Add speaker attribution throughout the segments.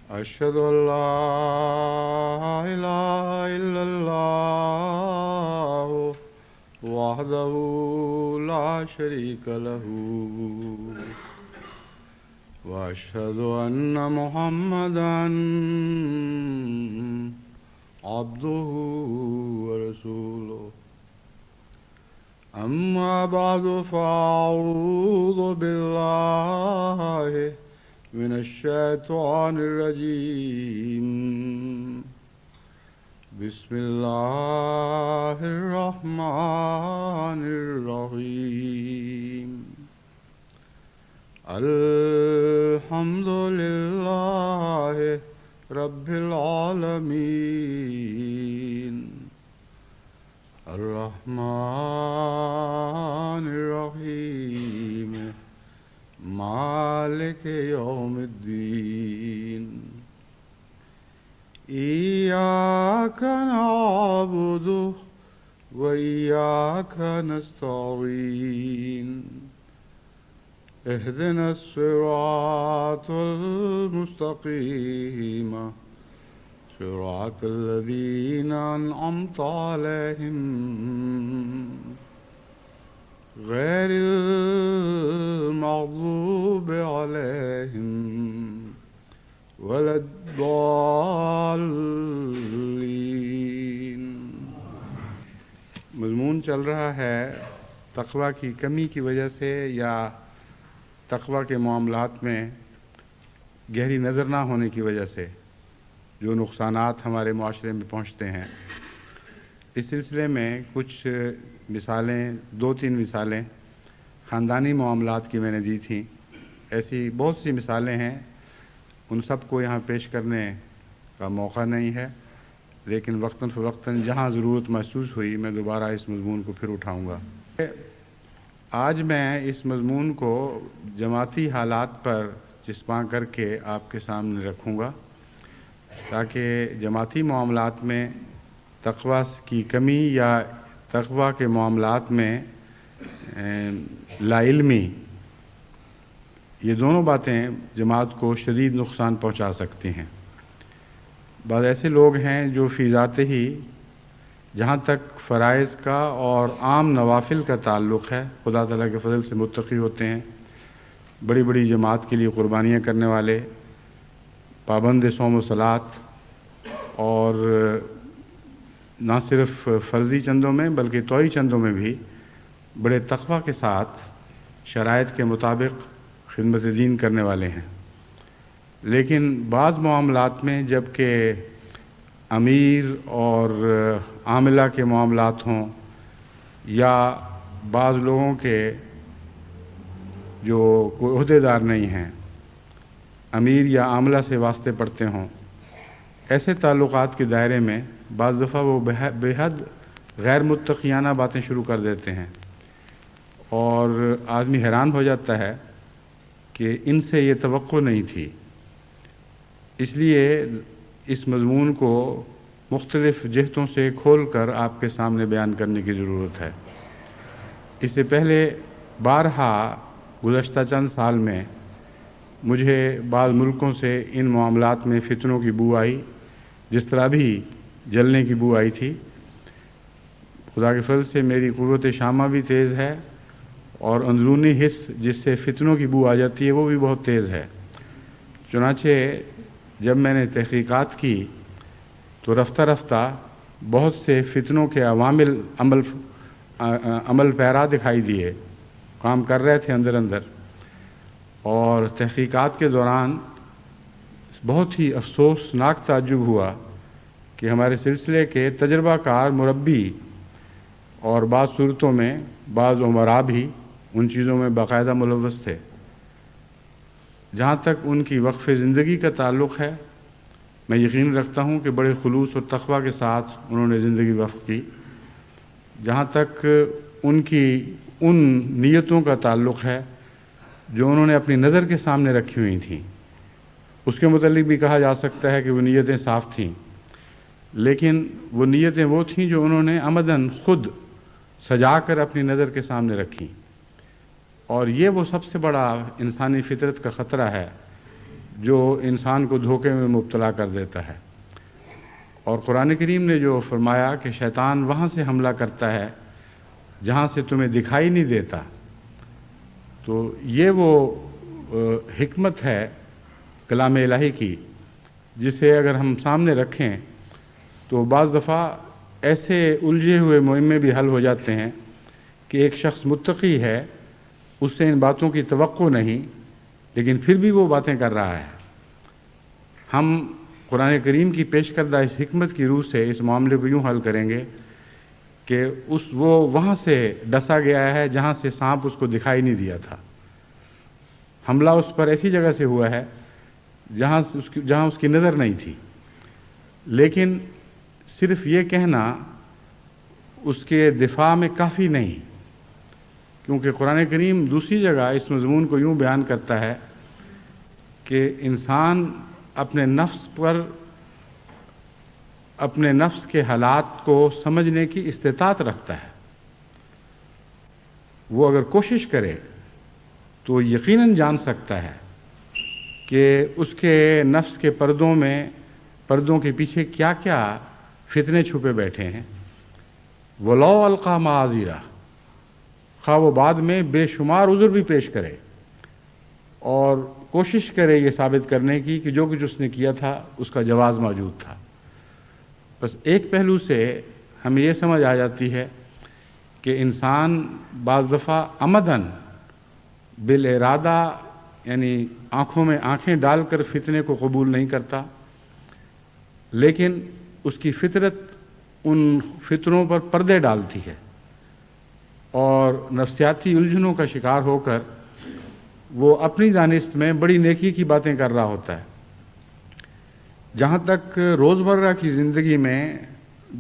Speaker 1: أشهد أن لا إله إلا الله وحده لا شريك له وأشهد أن محمدا عبده ورسوله أما بعد فأعوذ بالله من الشيطان الرجيم بسم الله الرحمن الرحيم الحمد لله رب العالمين الرحمن الرحيم مالك يوم الدين إياك نعبد وإياك نستعين اهدنا الصراط المستقيم صراط الذين أنعمت عليهم غير المغضوب عليهم ولا الضالين۔ مضمون چل رہا ہے تقوی کی کمی کی وجہ سے یا تقوی کے معاملات میں گہری نظر نہ ہونے کی وجہ سے جو نقصانات ہمارے معاشرے میں پہنچتے ہیں۔ اس سلسلے میں کچھ مثالیں، 2-3 مثالیں خاندانی معاملات کی میں نے دی تھیں۔ ایسی بہت سی مثالیں ہیں، ان سب کو یہاں پیش کرنے کا موقع نہیں ہے، لیکن وقتاً فوقتاً جہاں ضرورت محسوس ہوئی میں دوبارہ اس مضمون کو پھر اٹھاؤں گا۔ آج میں اس مضمون کو جماعتی حالات پر چسپاں کر کے آپ کے سامنے رکھوں گا تاکہ جماعتی معاملات میں تقوی کی کمی یا تقوی کے معاملات میں لا علمی، یہ دونوں باتیں جماعت کو شدید نقصان پہنچا سکتی ہیں۔ بعض ایسے لوگ ہیں جو فی ذات ہی جہاں تک فرائض کا اور عام نوافل کا تعلق ہے خدا تعالیٰ کے فضل سے متقی ہوتے ہیں، بڑی بڑی جماعت کے لیے قربانیاں کرنے والے، پابند صوم و صلات، اور نہ صرف فرضی چندوں میں بلکہ طوعی چندوں میں بھی بڑے تقوی کے ساتھ شرائط کے مطابق خدمت دین کرنے والے ہیں۔ لیکن بعض معاملات میں جب کہ امیر اور عاملہ کے معاملات ہوں یا بعض لوگوں کے جو کوئی عہدے دار نہیں ہیں، امیر یا عاملہ سے واسطے پڑتے ہوں، ایسے تعلقات کے دائرے میں بعض دفعہ وہ بے حد غیر متقیانہ باتیں شروع کر دیتے ہیں، اور آدمی حیران ہو جاتا ہے کہ ان سے یہ توقع نہیں تھی۔ اس لیے اس مضمون کو مختلف جہتوں سے کھول کر آپ کے سامنے بیان کرنے کی ضرورت ہے۔ اس سے پہلے بارہا گزشتہ چند سال میں مجھے بعض ملکوں سے ان معاملات میں فتنوں کی بو آئی، جس طرح بھی جلنے کی بو آئی تھی۔ خدا کے فضل سے میری قوت شامہ بھی تیز ہے، اور اندرونی حص جس سے فتنوں کی بو آ جاتی ہے وہ بھی بہت تیز ہے۔ چنانچہ جب میں نے تحقیقات کی تو رفتہ رفتہ بہت سے فتنوں کے عوامل عمل پیرا دکھائی دیے، کام کر رہے تھے اندر اندر، اور تحقیقات کے دوران بہت ہی افسوسناک تعجب ہوا کہ ہمارے سلسلے کے تجربہ کار مربی اور بعض صورتوں میں بعض عمراء بھی ان چیزوں میں باقاعدہ ملوث تھے۔ جہاں تک ان کی وقف زندگی کا تعلق ہے، میں یقین رکھتا ہوں کہ بڑے خلوص اور تقوی کے ساتھ انہوں نے زندگی وقف کی۔ جہاں تک ان کی ان نیتوں کا تعلق ہے جو انہوں نے اپنی نظر کے سامنے رکھی ہوئی تھیں، اس کے متعلق بھی کہا جا سکتا ہے کہ وہ نیتیں صاف تھیں، لیکن وہ نیتیں وہ تھیں جو انہوں نے عمداً خود سجا کر اپنی نظر کے سامنے رکھیں۔ اور یہ وہ سب سے بڑا انسانی فطرت کا خطرہ ہے جو انسان کو دھوکے میں مبتلا کر دیتا ہے۔ اور قرآن کریم نے جو فرمایا کہ شیطان وہاں سے حملہ کرتا ہے جہاں سے تمہیں دکھائی نہیں دیتا، تو یہ وہ حکمت ہے کلام الہی کی جسے اگر ہم سامنے رکھیں تو بعض دفعہ ایسے الجھے ہوئے معمے بھی حل ہو جاتے ہیں کہ ایک شخص متقی ہے، اس سے ان باتوں کی توقع نہیں، لیکن پھر بھی وہ باتیں کر رہا ہے۔ ہم قرآن کریم کی پیش کردہ اس حکمت کی روح سے اس معاملے کو یوں حل کریں گے کہ وہ وہاں سے ڈسا گیا ہے جہاں سے سانپ اس کو دکھائی نہیں دیا تھا۔ حملہ اس پر ایسی جگہ سے ہوا ہے جہاں اس کی نظر نہیں تھی، لیکن صرف یہ کہنا اس کے دفاع میں کافی نہیں، کیونکہ قرآن کریم دوسری جگہ اس مضمون کو یوں بیان کرتا ہے کہ انسان اپنے نفس کے حالات کو سمجھنے کی استطاعت رکھتا ہے۔ وہ اگر کوشش کرے تو یقیناً جان سکتا ہے کہ اس کے نفس کے پردوں کے پیچھے کیا کیا فتنے چھپے بیٹھے ہیں۔ وَلَوْ أَلْقَىٰ مَعَاذِيرًا، خواہ وہ بعد میں بے شمار عذر بھی پیش کرے اور کوشش کرے یہ ثابت کرنے کی کہ جو کچھ اس نے کیا تھا اس کا جواز موجود تھا۔ بس ایک پہلو سے ہمیں یہ سمجھ آ جاتی ہے کہ انسان بعض دفعہ عمداً بالارادہ، یعنی آنکھوں میں آنکھیں ڈال کر فتنے کو قبول نہیں کرتا، لیکن اس کی فطرت ان فتنوں پر پردے ڈالتی ہے اور نفسیاتی الجھنوں کا شکار ہو کر وہ اپنی دانست میں بڑی نیکی کی باتیں کر رہا ہوتا ہے۔ جہاں تک روزمرہ کی زندگی میں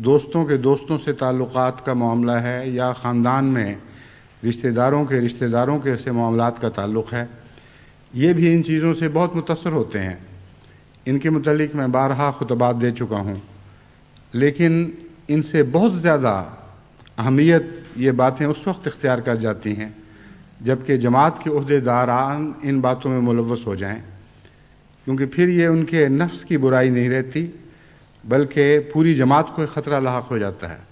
Speaker 1: دوستوں سے تعلقات کا معاملہ ہے یا خاندان میں رشتہ داروں کے سے معاملات کا تعلق ہے، یہ بھی ان چیزوں سے بہت متاثر ہوتے ہیں۔ ان کے متعلق میں بارہا خطبات دے چکا ہوں، لیکن ان سے بہت زیادہ اہمیت یہ باتیں اس وقت اختیار کر جاتی ہیں جبکہ جماعت کے عہدے داران ان باتوں میں ملوث ہو جائیں، کیونکہ پھر یہ ان کے نفس کی برائی نہیں رہتی بلکہ پوری جماعت کو خطرہ لاحق ہو جاتا ہے۔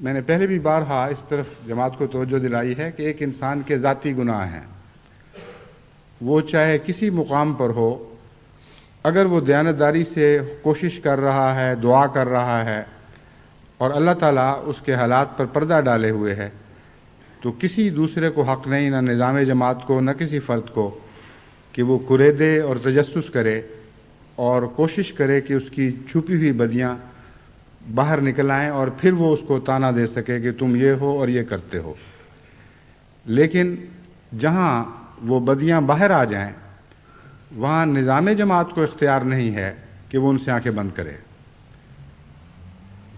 Speaker 1: میں نے پہلے بھی بارہا اس طرف جماعت کو توجہ دلائی ہے کہ ایک انسان کے ذاتی گناہ ہیں، وہ چاہے کسی مقام پر ہو، اگر وہ دیانتداری سے کوشش کر رہا ہے، دعا کر رہا ہے اور اللہ تعالیٰ اس کے حالات پر پردہ ڈالے ہوئے ہے، تو کسی دوسرے کو حق نہیں، نہ نظام جماعت کو، نہ کسی فرد کو، کہ وہ کریدے اور تجسس کرے اور کوشش کرے کہ اس کی چھپی ہوئی بدیاں باہر نکل آئیں اور پھر وہ اس کو طعنہ دے سکے کہ تم یہ ہو اور یہ کرتے ہو۔ لیکن جہاں وہ بدیاں باہر آ جائیں وہاں نظام جماعت کو اختیار نہیں ہے کہ وہ ان سے آنکھیں بند کرے،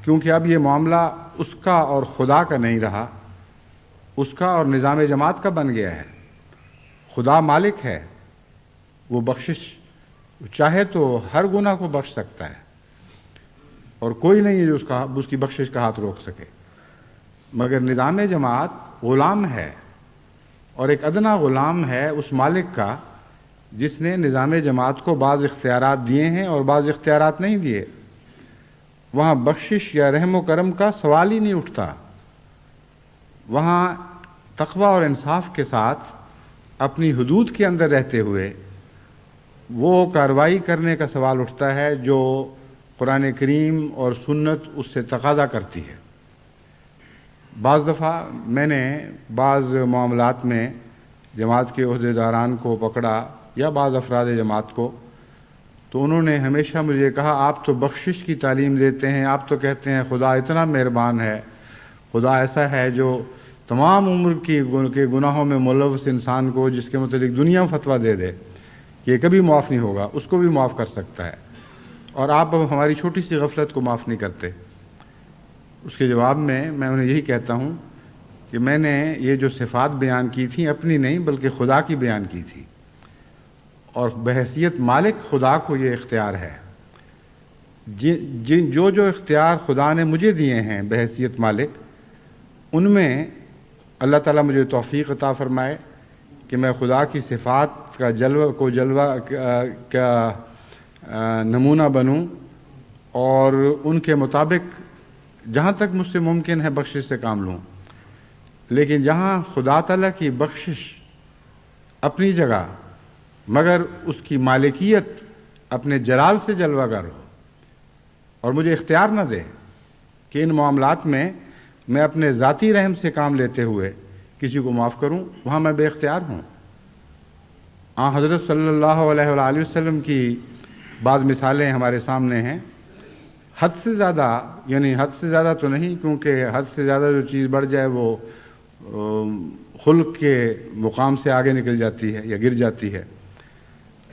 Speaker 1: کیونکہ اب یہ معاملہ اس کا اور خدا کا نہیں رہا، اس کا اور نظام جماعت کا بن گیا ہے۔ خدا مالک ہے، وہ بخشش چاہے تو ہر گناہ کو بخش سکتا ہے اور کوئی نہیں ہے جو اس کی بخشش کا ہاتھ روک سکے، مگر نظام جماعت غلام ہے اور ایک ادنا غلام ہے اس مالک کا جس نے نظام جماعت کو بعض اختیارات دیے ہیں اور بعض اختیارات نہیں دیے۔ وہاں بخشش یا رحم و کرم کا سوال ہی نہیں اٹھتا، وہاں تقوی اور انصاف کے ساتھ اپنی حدود کے اندر رہتے ہوئے وہ کارروائی کرنے کا سوال اٹھتا ہے جو قرآن کریم اور سنت اس سے تقاضا کرتی ہے۔ بعض دفعہ میں نے بعض معاملات میں جماعت کے عہدیداران کو پکڑا یا بعض افراد جماعت کو، تو انہوں نے ہمیشہ مجھے کہا آپ تو بخشش کی تعلیم دیتے ہیں، آپ تو کہتے ہیں خدا اتنا مہربان ہے، خدا ایسا ہے جو تمام عمر کے گناہوں میں ملوث انسان کو جس کے متعلق دنیا میں فتویٰ دے دے کہ یہ کبھی معاف نہیں ہوگا اس کو بھی معاف کر سکتا ہے، اور آپ اب ہماری چھوٹی سی غفلت کو معاف نہیں کرتے۔ اس کے جواب میں انہیں یہی کہتا ہوں کہ میں نے یہ جو صفات بیان کی تھیں اپنی نہیں بلکہ خدا کی بیان کی تھی، اور بحیثیت مالک خدا کو یہ اختیار ہے۔ جو اختیار خدا نے مجھے دیے ہیں بحیثیت مالک، ان میں اللہ تعالیٰ مجھے توفیق عطا فرمائے کہ میں خدا کی صفات کا جلوہ کا نمونہ بنوں اور ان کے مطابق جہاں تک مجھ سے ممکن ہے بخشش سے کام لوں. لیکن جہاں خدا تعالیٰ کی بخشش اپنی جگہ مگر اس کی مالکیت اپنے جلال سے جلوہ گر ہو اور مجھے اختیار نہ دے کہ ان معاملات میں میں اپنے ذاتی رحم سے کام لیتے ہوئے کسی کو معاف کروں، وہاں میں بے اختیار ہوں. حضرت صلی اللہ علیہ وآلہ وسلم کی بعض مثالیں ہمارے سامنے ہیں. حد سے زیادہ، یعنی حد سے زیادہ تو نہیں، کیونکہ حد سے زیادہ جو چیز بڑھ جائے وہ خلق کے مقام سے آگے نکل جاتی ہے یا گر جاتی ہے.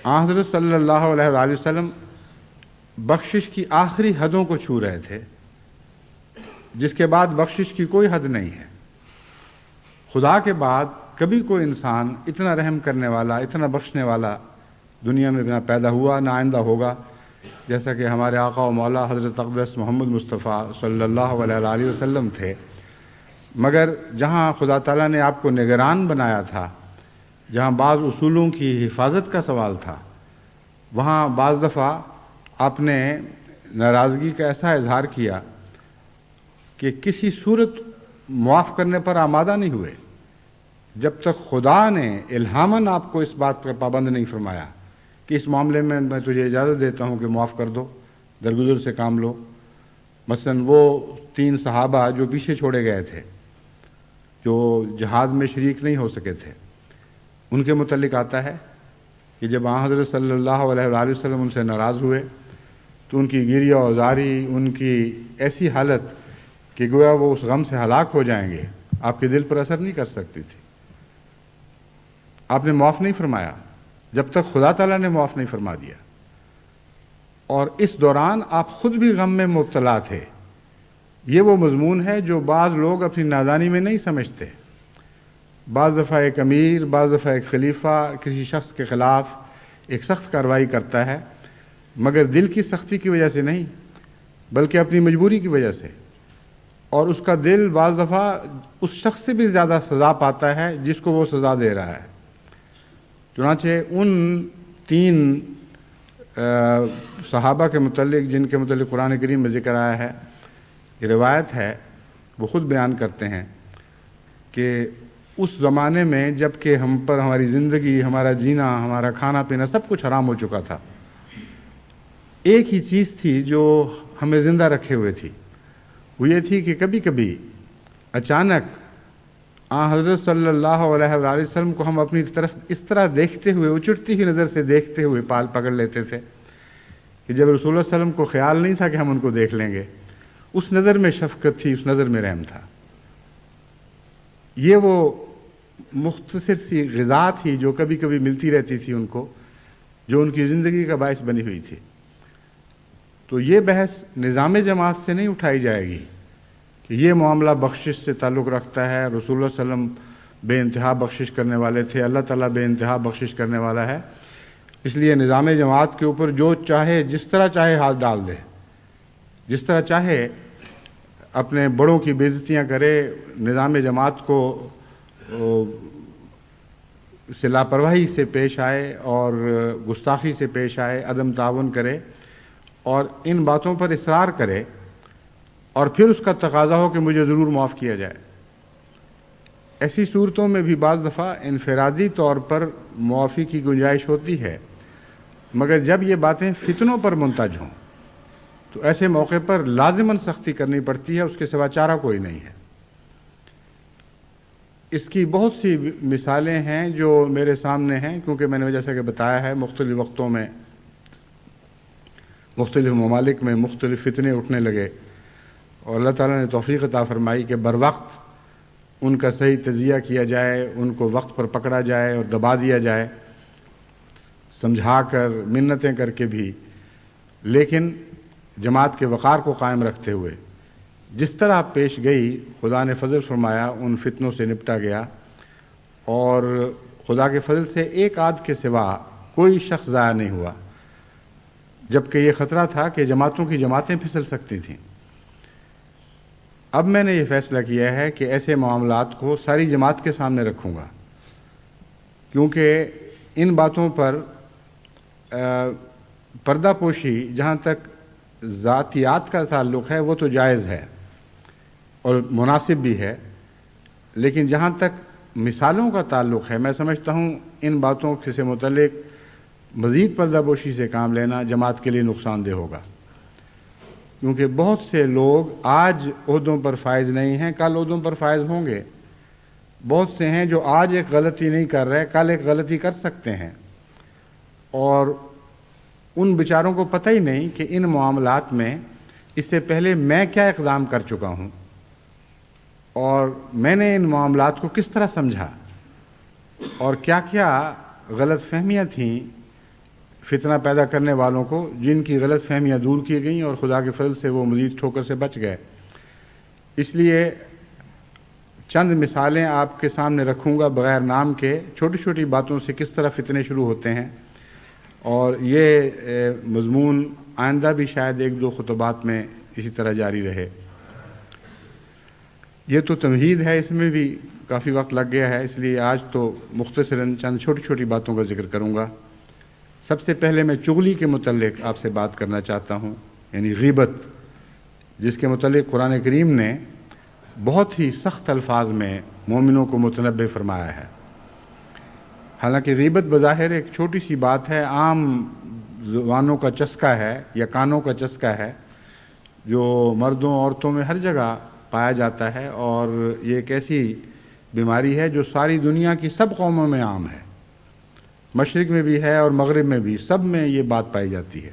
Speaker 1: حضرت صلی اللہ علیہ وآلہ وسلم بخشش کی آخری حدوں کو چھو رہے تھے، جس کے بعد بخشش کی کوئی حد نہیں ہے. خدا کے بعد کبھی کوئی انسان اتنا رحم کرنے والا، اتنا بخشنے والا دنیا میں نہ پیدا ہوا نہ آئندہ ہوگا، جیسا کہ ہمارے آقا و مولا حضرت اقدس محمد مصطفیٰ صلی اللہ علیہ وآلہ وسلم تھے. مگر جہاں خدا تعالیٰ نے آپ کو نگران بنایا تھا، جہاں بعض اصولوں کی حفاظت کا سوال تھا، وہاں بعض دفعہ آپ نے ناراضگی کا ایسا اظہار کیا کہ کسی صورت معاف کرنے پر آمادہ نہیں ہوئے جب تک خدا نے الہاماً آپ کو اس بات پر پابند نہیں فرمایا کہ اس معاملے میں تجھے اجازت دیتا ہوں کہ معاف کر دو، درگزر سے کام لو. مثلا وہ 3 صحابہ جو پیچھے چھوڑے گئے تھے، جو جہاد میں شریک نہیں ہو سکے تھے، ان کے متعلق آتا ہے کہ جب حضرت صلی اللہ علیہ وآلہ وسلم ان سے ناراض ہوئے تو ان کی گریہ و زاری، ان کی ایسی حالت کہ گویا وہ اس غم سے ہلاک ہو جائیں گے، آپ کے دل پر اثر نہیں کر سکتی تھی. آپ نے معاف نہیں فرمایا جب تک خدا تعالیٰ نے معاف نہیں فرما دیا. اور اس دوران آپ خود بھی غم میں مبتلا تھے. یہ وہ مضمون ہے جو بعض لوگ اپنی نادانی میں نہیں سمجھتے. بعض دفعہ ایک امیر، بعض دفعہ ایک خلیفہ کسی شخص کے خلاف ایک سخت کارروائی کرتا ہے، مگر دل کی سختی کی وجہ سے نہیں بلکہ اپنی مجبوری کی وجہ سے، اور اس کا دل بعض دفعہ اس شخص سے بھی زیادہ سزا پاتا ہے جس کو وہ سزا دے رہا ہے. چنانچہ ان 3 صحابہ کے متعلق جن کے متعلق قرآن کریم میں ذکر آیا ہے، یہ روایت ہے، وہ خود بیان کرتے ہیں کہ اس زمانے میں جب کہ ہم پر ہماری زندگی، ہمارا جینا، ہمارا کھانا پینا سب کچھ حرام ہو چکا تھا، ایک ہی چیز تھی جو ہمیں زندہ رکھے ہوئے تھی. وہ یہ تھی کہ کبھی کبھی اچانک حضرت صلی اللہ علیہ وآلہ وسلم کو ہم اپنی طرف اس طرح دیکھتے ہوئے، اچٹتی ہوئی نظر سے دیکھتے ہوئے پال پکڑ لیتے تھے کہ جب رسول اللہ صلی اللہ علیہ وسلم کو خیال نہیں تھا کہ ہم ان کو دیکھ لیں گے، اس نظر میں شفقت تھی، اس نظر میں رحم تھا. یہ وہ مختصر سی غذا تھی جو کبھی کبھی ملتی رہتی تھی ان کو، جو ان کی زندگی کا باعث بنی ہوئی تھی. تو یہ بحث نظام جماعت سے نہیں اٹھائی جائے گی کہ یہ معاملہ بخشش سے تعلق رکھتا ہے، رسول اللہ صلی اللہ علیہ وسلم بے انتہا بخشش کرنے والے تھے، اللہ تعالیٰ بے انتہا بخشش کرنے والا ہے، اس لیے نظام جماعت کے اوپر جو چاہے جس طرح چاہے ہاتھ ڈال دے، جس طرح چاہے اپنے بڑوں کی بے عزتیاں کرے، نظام جماعت کو سے لاپرواہی سے پیش آئے اور گستاخی سے پیش آئے، عدم تعاون کرے اور ان باتوں پر اصرار کرے، اور پھر اس کا تقاضا ہو کہ مجھے ضرور معاف کیا جائے. ایسی صورتوں میں بھی بعض دفعہ انفرادی طور پر معافی کی گنجائش ہوتی ہے، مگر جب یہ باتیں فتنوں پر منتج ہوں تو ایسے موقع پر لازماً سختی کرنی پڑتی ہے، اس کے سوا چارہ کوئی نہیں ہے. اس کی بہت سی مثالیں ہیں جو میرے سامنے ہیں، کیونکہ میں نے جیسا کہ بتایا ہے مختلف وقتوں میں مختلف ممالک میں مختلف فتنے اٹھنے لگے، اور اللہ تعالیٰ نے توفیق عطا فرمائی کہ بر وقت ان کا صحیح تجزیہ کیا جائے، ان کو وقت پر پکڑا جائے اور دبا دیا جائے، سمجھا کر، منتیں کر کے بھی، لیکن جماعت کے وقار کو قائم رکھتے ہوئے جس طرح پیش گئی، خدا نے فضل فرمایا، ان فتنوں سے نپٹا گیا، اور خدا کے فضل سے ایک آدھ کے سوا کوئی شخص ضائع نہیں ہوا، جبکہ یہ خطرہ تھا کہ جماعتوں کی جماعتیں پھسل سکتی تھیں. اب میں نے یہ فیصلہ کیا ہے کہ ایسے معاملات کو ساری جماعت کے سامنے رکھوں گا، کیونکہ ان باتوں پر پردہ پوشی جہاں تک ذاتیات کا تعلق ہے وہ تو جائز ہے اور مناسب بھی ہے، لیکن جہاں تک مثالوں کا تعلق ہے میں سمجھتا ہوں ان باتوں سے متعلق مزید پردہ پوشی سے کام لینا جماعت کے لیے نقصان دہ ہوگا، کیونکہ بہت سے لوگ آج عہدوں پر فائز نہیں ہیں، کل عہدوں پر فائز ہوں گے۔ بہت سے ہیں جو آج ایک غلطی نہیں کر رہے، کل ایک غلطی کر سکتے ہیں، اور ان بیچاروں کو پتہ ہی نہیں کہ ان معاملات میں اس سے پہلے میں کیا اقدام کر چکا ہوں اور میں نے ان معاملات کو کس طرح سمجھا اور کیا کیا غلط فہمیاں تھیں فتنہ پیدا کرنے والوں کو، جن کی غلط فہمیاں دور کی گئیں اور خدا کے فضل سے وہ مزید ٹھوکر سے بچ گئے۔ اس لیے چند مثالیں آپ کے سامنے رکھوں گا بغیر نام کے، چھوٹی چھوٹی باتوں سے کس طرح فتنے شروع ہوتے ہیں، اور یہ مضمون آئندہ بھی شاید ایک دو خطبات میں اسی طرح جاری رہے۔ یہ تو تمہید ہے، اس میں بھی کافی وقت لگ گیا ہے، اس لیے آج تو مختصراً چند چھوٹی چھوٹی باتوں کا ذکر کروں گا۔ سب سے پہلے میں چغلی کے متعلق آپ سے بات کرنا چاہتا ہوں، یعنی غیبت، جس کے متعلق قرآن کریم نے بہت ہی سخت الفاظ میں مومنوں کو متنبہ فرمایا ہے۔ حالانکہ غیبت بظاہر ایک چھوٹی سی بات ہے، عام زبانوں کا چسکا ہے یا کانوں کا چسکا ہے، جو مردوں عورتوں میں ہر جگہ پایا جاتا ہے، اور یہ ایک ایسی بیماری ہے جو ساری دنیا کی سب قوموں میں عام ہے، مشرق میں بھی ہے اور مغرب میں بھی، سب میں یہ بات پائی جاتی ہے۔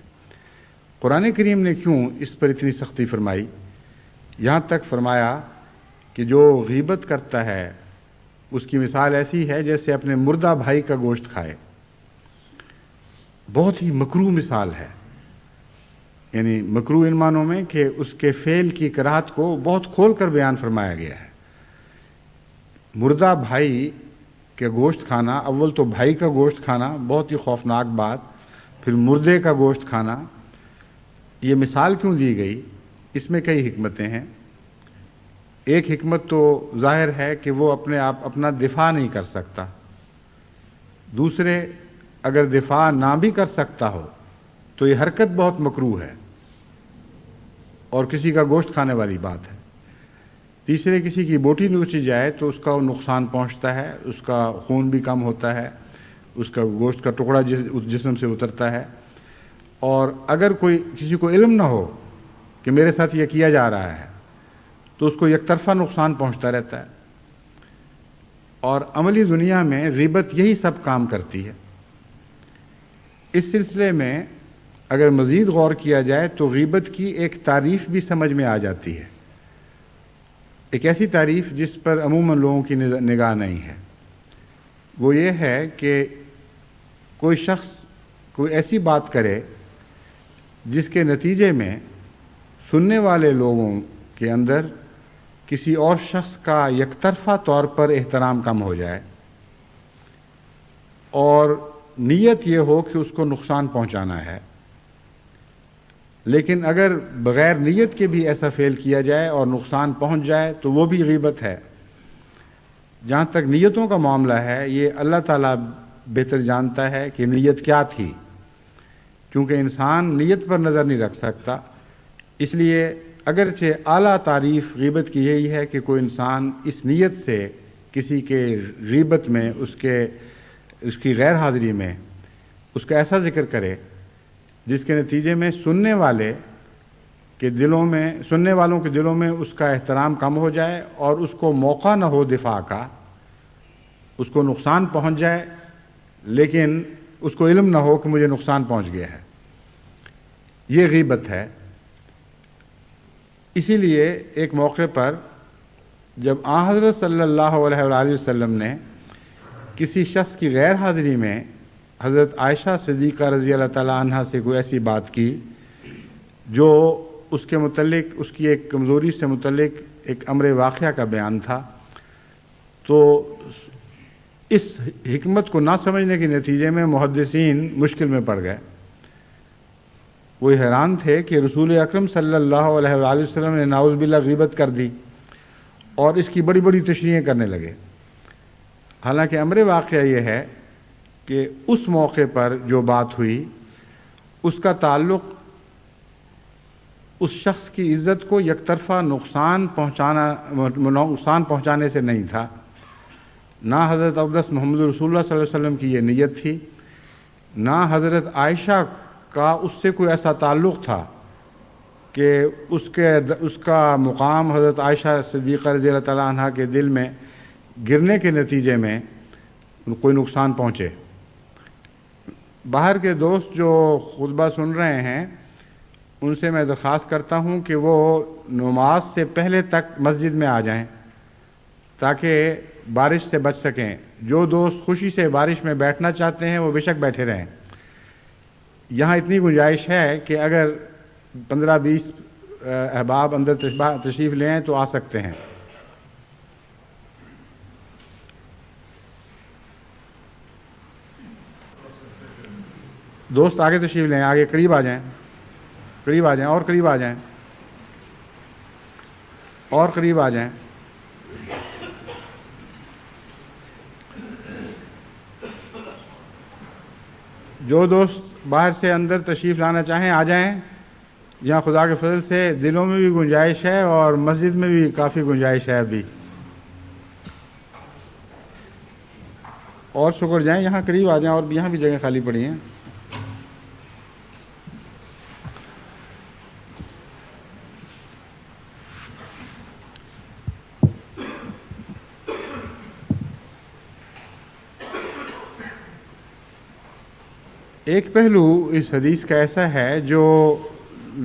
Speaker 1: قرآن کریم نے کیوں اس پر اتنی سختی فرمائی؟ یہاں تک فرمایا کہ جو غیبت کرتا ہے اس کی مثال ایسی ہے جیسے اپنے مردہ بھائی کا گوشت کھائے۔ بہت ہی مکروہ مثال ہے، یعنی مکروہ ان معنوں میں کہ اس کے فعل کی کراہت کو بہت کھول کر بیان فرمایا گیا ہے۔ مردہ بھائی کے گوشت کھانا، اول تو بھائی کا گوشت کھانا بہت ہی خوفناک بات، پھر مردے کا گوشت کھانا، یہ مثال کیوں دی گئی؟ اس میں کئی حکمتیں ہیں۔ ایک حکمت تو ظاہر ہے کہ وہ اپنے آپ اپنا دفاع نہیں کر سکتا، دوسرے اگر دفاع نہ بھی کر سکتا ہو تو یہ حرکت بہت مکروہ ہے اور کسی کا گوشت کھانے والی بات ہے، تیسرے کسی کی بوٹی نوچی جائے تو اس کا نقصان پہنچتا ہے، اس کا خون بھی کم ہوتا ہے، اس کا گوشت کا ٹکڑا اس جسم سے اترتا ہے، اور اگر کسی کو علم نہ ہو کہ میرے ساتھ یہ کیا جا رہا ہے تو اس کو یک طرفہ نقصان پہنچتا رہتا ہے۔ اور عملی دنیا میں غیبت یہی سب کام کرتی ہے۔ اس سلسلے میں اگر مزید غور کیا جائے تو غیبت کی ایک تعریف بھی سمجھ میں آ جاتی ہے، ایک ایسی تعریف جس پر عموماً لوگوں کی نگاہ نہیں ہے۔ وہ یہ ہے کہ کوئی شخص کوئی ایسی بات کرے جس کے نتیجے میں سننے والے لوگوں کے اندر کسی اور شخص کا یک طرفہ طور پر احترام کم ہو جائے، اور نیت یہ ہو کہ اس کو نقصان پہنچانا ہے، لیکن اگر بغیر نیت کے بھی ایسا فعل کیا جائے اور نقصان پہنچ جائے تو وہ بھی غیبت ہے۔ جہاں تک نیتوں کا معاملہ ہے، یہ اللہ تعالیٰ بہتر جانتا ہے کہ نیت کیا تھی، کیونکہ انسان نیت پر نظر نہیں رکھ سکتا۔ اس لیے اگرچہ اعلیٰ تعریف غیبت کی یہی ہے کہ کوئی انسان اس نیت سے کسی کے غیبت میں اس کی غیر حاضری میں اس کا ایسا ذکر کرے جس کے نتیجے میں سننے والوں کے دلوں میں اس کا احترام کم ہو جائے اور اس کو موقع نہ ہو دفاع کا، اس کو نقصان پہنچ جائے لیکن اس کو علم نہ ہو کہ مجھے نقصان پہنچ گیا ہے، یہ غیبت ہے۔ اسی لیے ایک موقع پر جب آن حضرت صلی اللہ علیہ وآلہ وسلم نے کسی شخص کی غیر حاضری میں حضرت عائشہ صدیقہ رضی اللہ تعالیٰ عنہ سے کوئی ایسی بات کی جو اس کے متعلق اس کی ایک کمزوری سے متعلق ایک امر واقعہ کا بیان تھا، تو اس حکمت کو نہ سمجھنے کے نتیجے میں محدثین مشکل میں پڑ گئے۔ وہ حیران تھے کہ رسول اکرم صلی اللہ علیہ وآلہ وسلم نے نعوذ باللہ غیبت کر دی اور اس کی بڑی بڑی تشریحیں کرنے لگے۔ حالانکہ امر واقعہ یہ ہے کہ اس موقع پر جو بات ہوئی اس کا تعلق اس شخص کی عزت کو یک طرفہ نقصان پہنچانے سے نہیں تھا، نہ حضرت اقدس محمد رسول اللہ صلی اللہ علیہ وسلم کی یہ نیت تھی، نہ حضرت عائشہ کا اس سے کوئی ایسا تعلق تھا کہ اس کا مقام حضرت عائشہ صدیقہ رضی اللہ تعالیٰ عنہ کے دل میں گرنے کے نتیجے میں کوئی نقصان پہنچے۔ باہر کے دوست جو خطبہ سن رہے ہیں ان سے میں درخواست کرتا ہوں کہ وہ نماز سے پہلے تک مسجد میں آ جائیں تاکہ بارش سے بچ سکیں۔ جو دوست خوشی سے بارش میں بیٹھنا چاہتے ہیں وہ بے شک بیٹھے رہیں۔ یہاں اتنی گنجائش ہے کہ اگر 15-20 احباب اندر تشریف لے آئیں تو آ سکتے ہیں۔ دوست آگے تشریف لیں، آگے قریب آ جائیں، قریب آ جائیں، اور قریب آ جائیں، اور قریب آ جائیں۔ جو دوست باہر سے اندر تشریف لانا چاہیں آ جائیں، یہاں خدا کے فضل سے دلوں میں بھی گنجائش ہے اور مسجد میں بھی کافی گنجائش ہے ابھی۔ اور شکر جائیں، یہاں قریب آ جائیں، اور یہاں بھی جگہ خالی پڑی ہیں۔ ایک پہلو اس حدیث کا ایسا ہے جو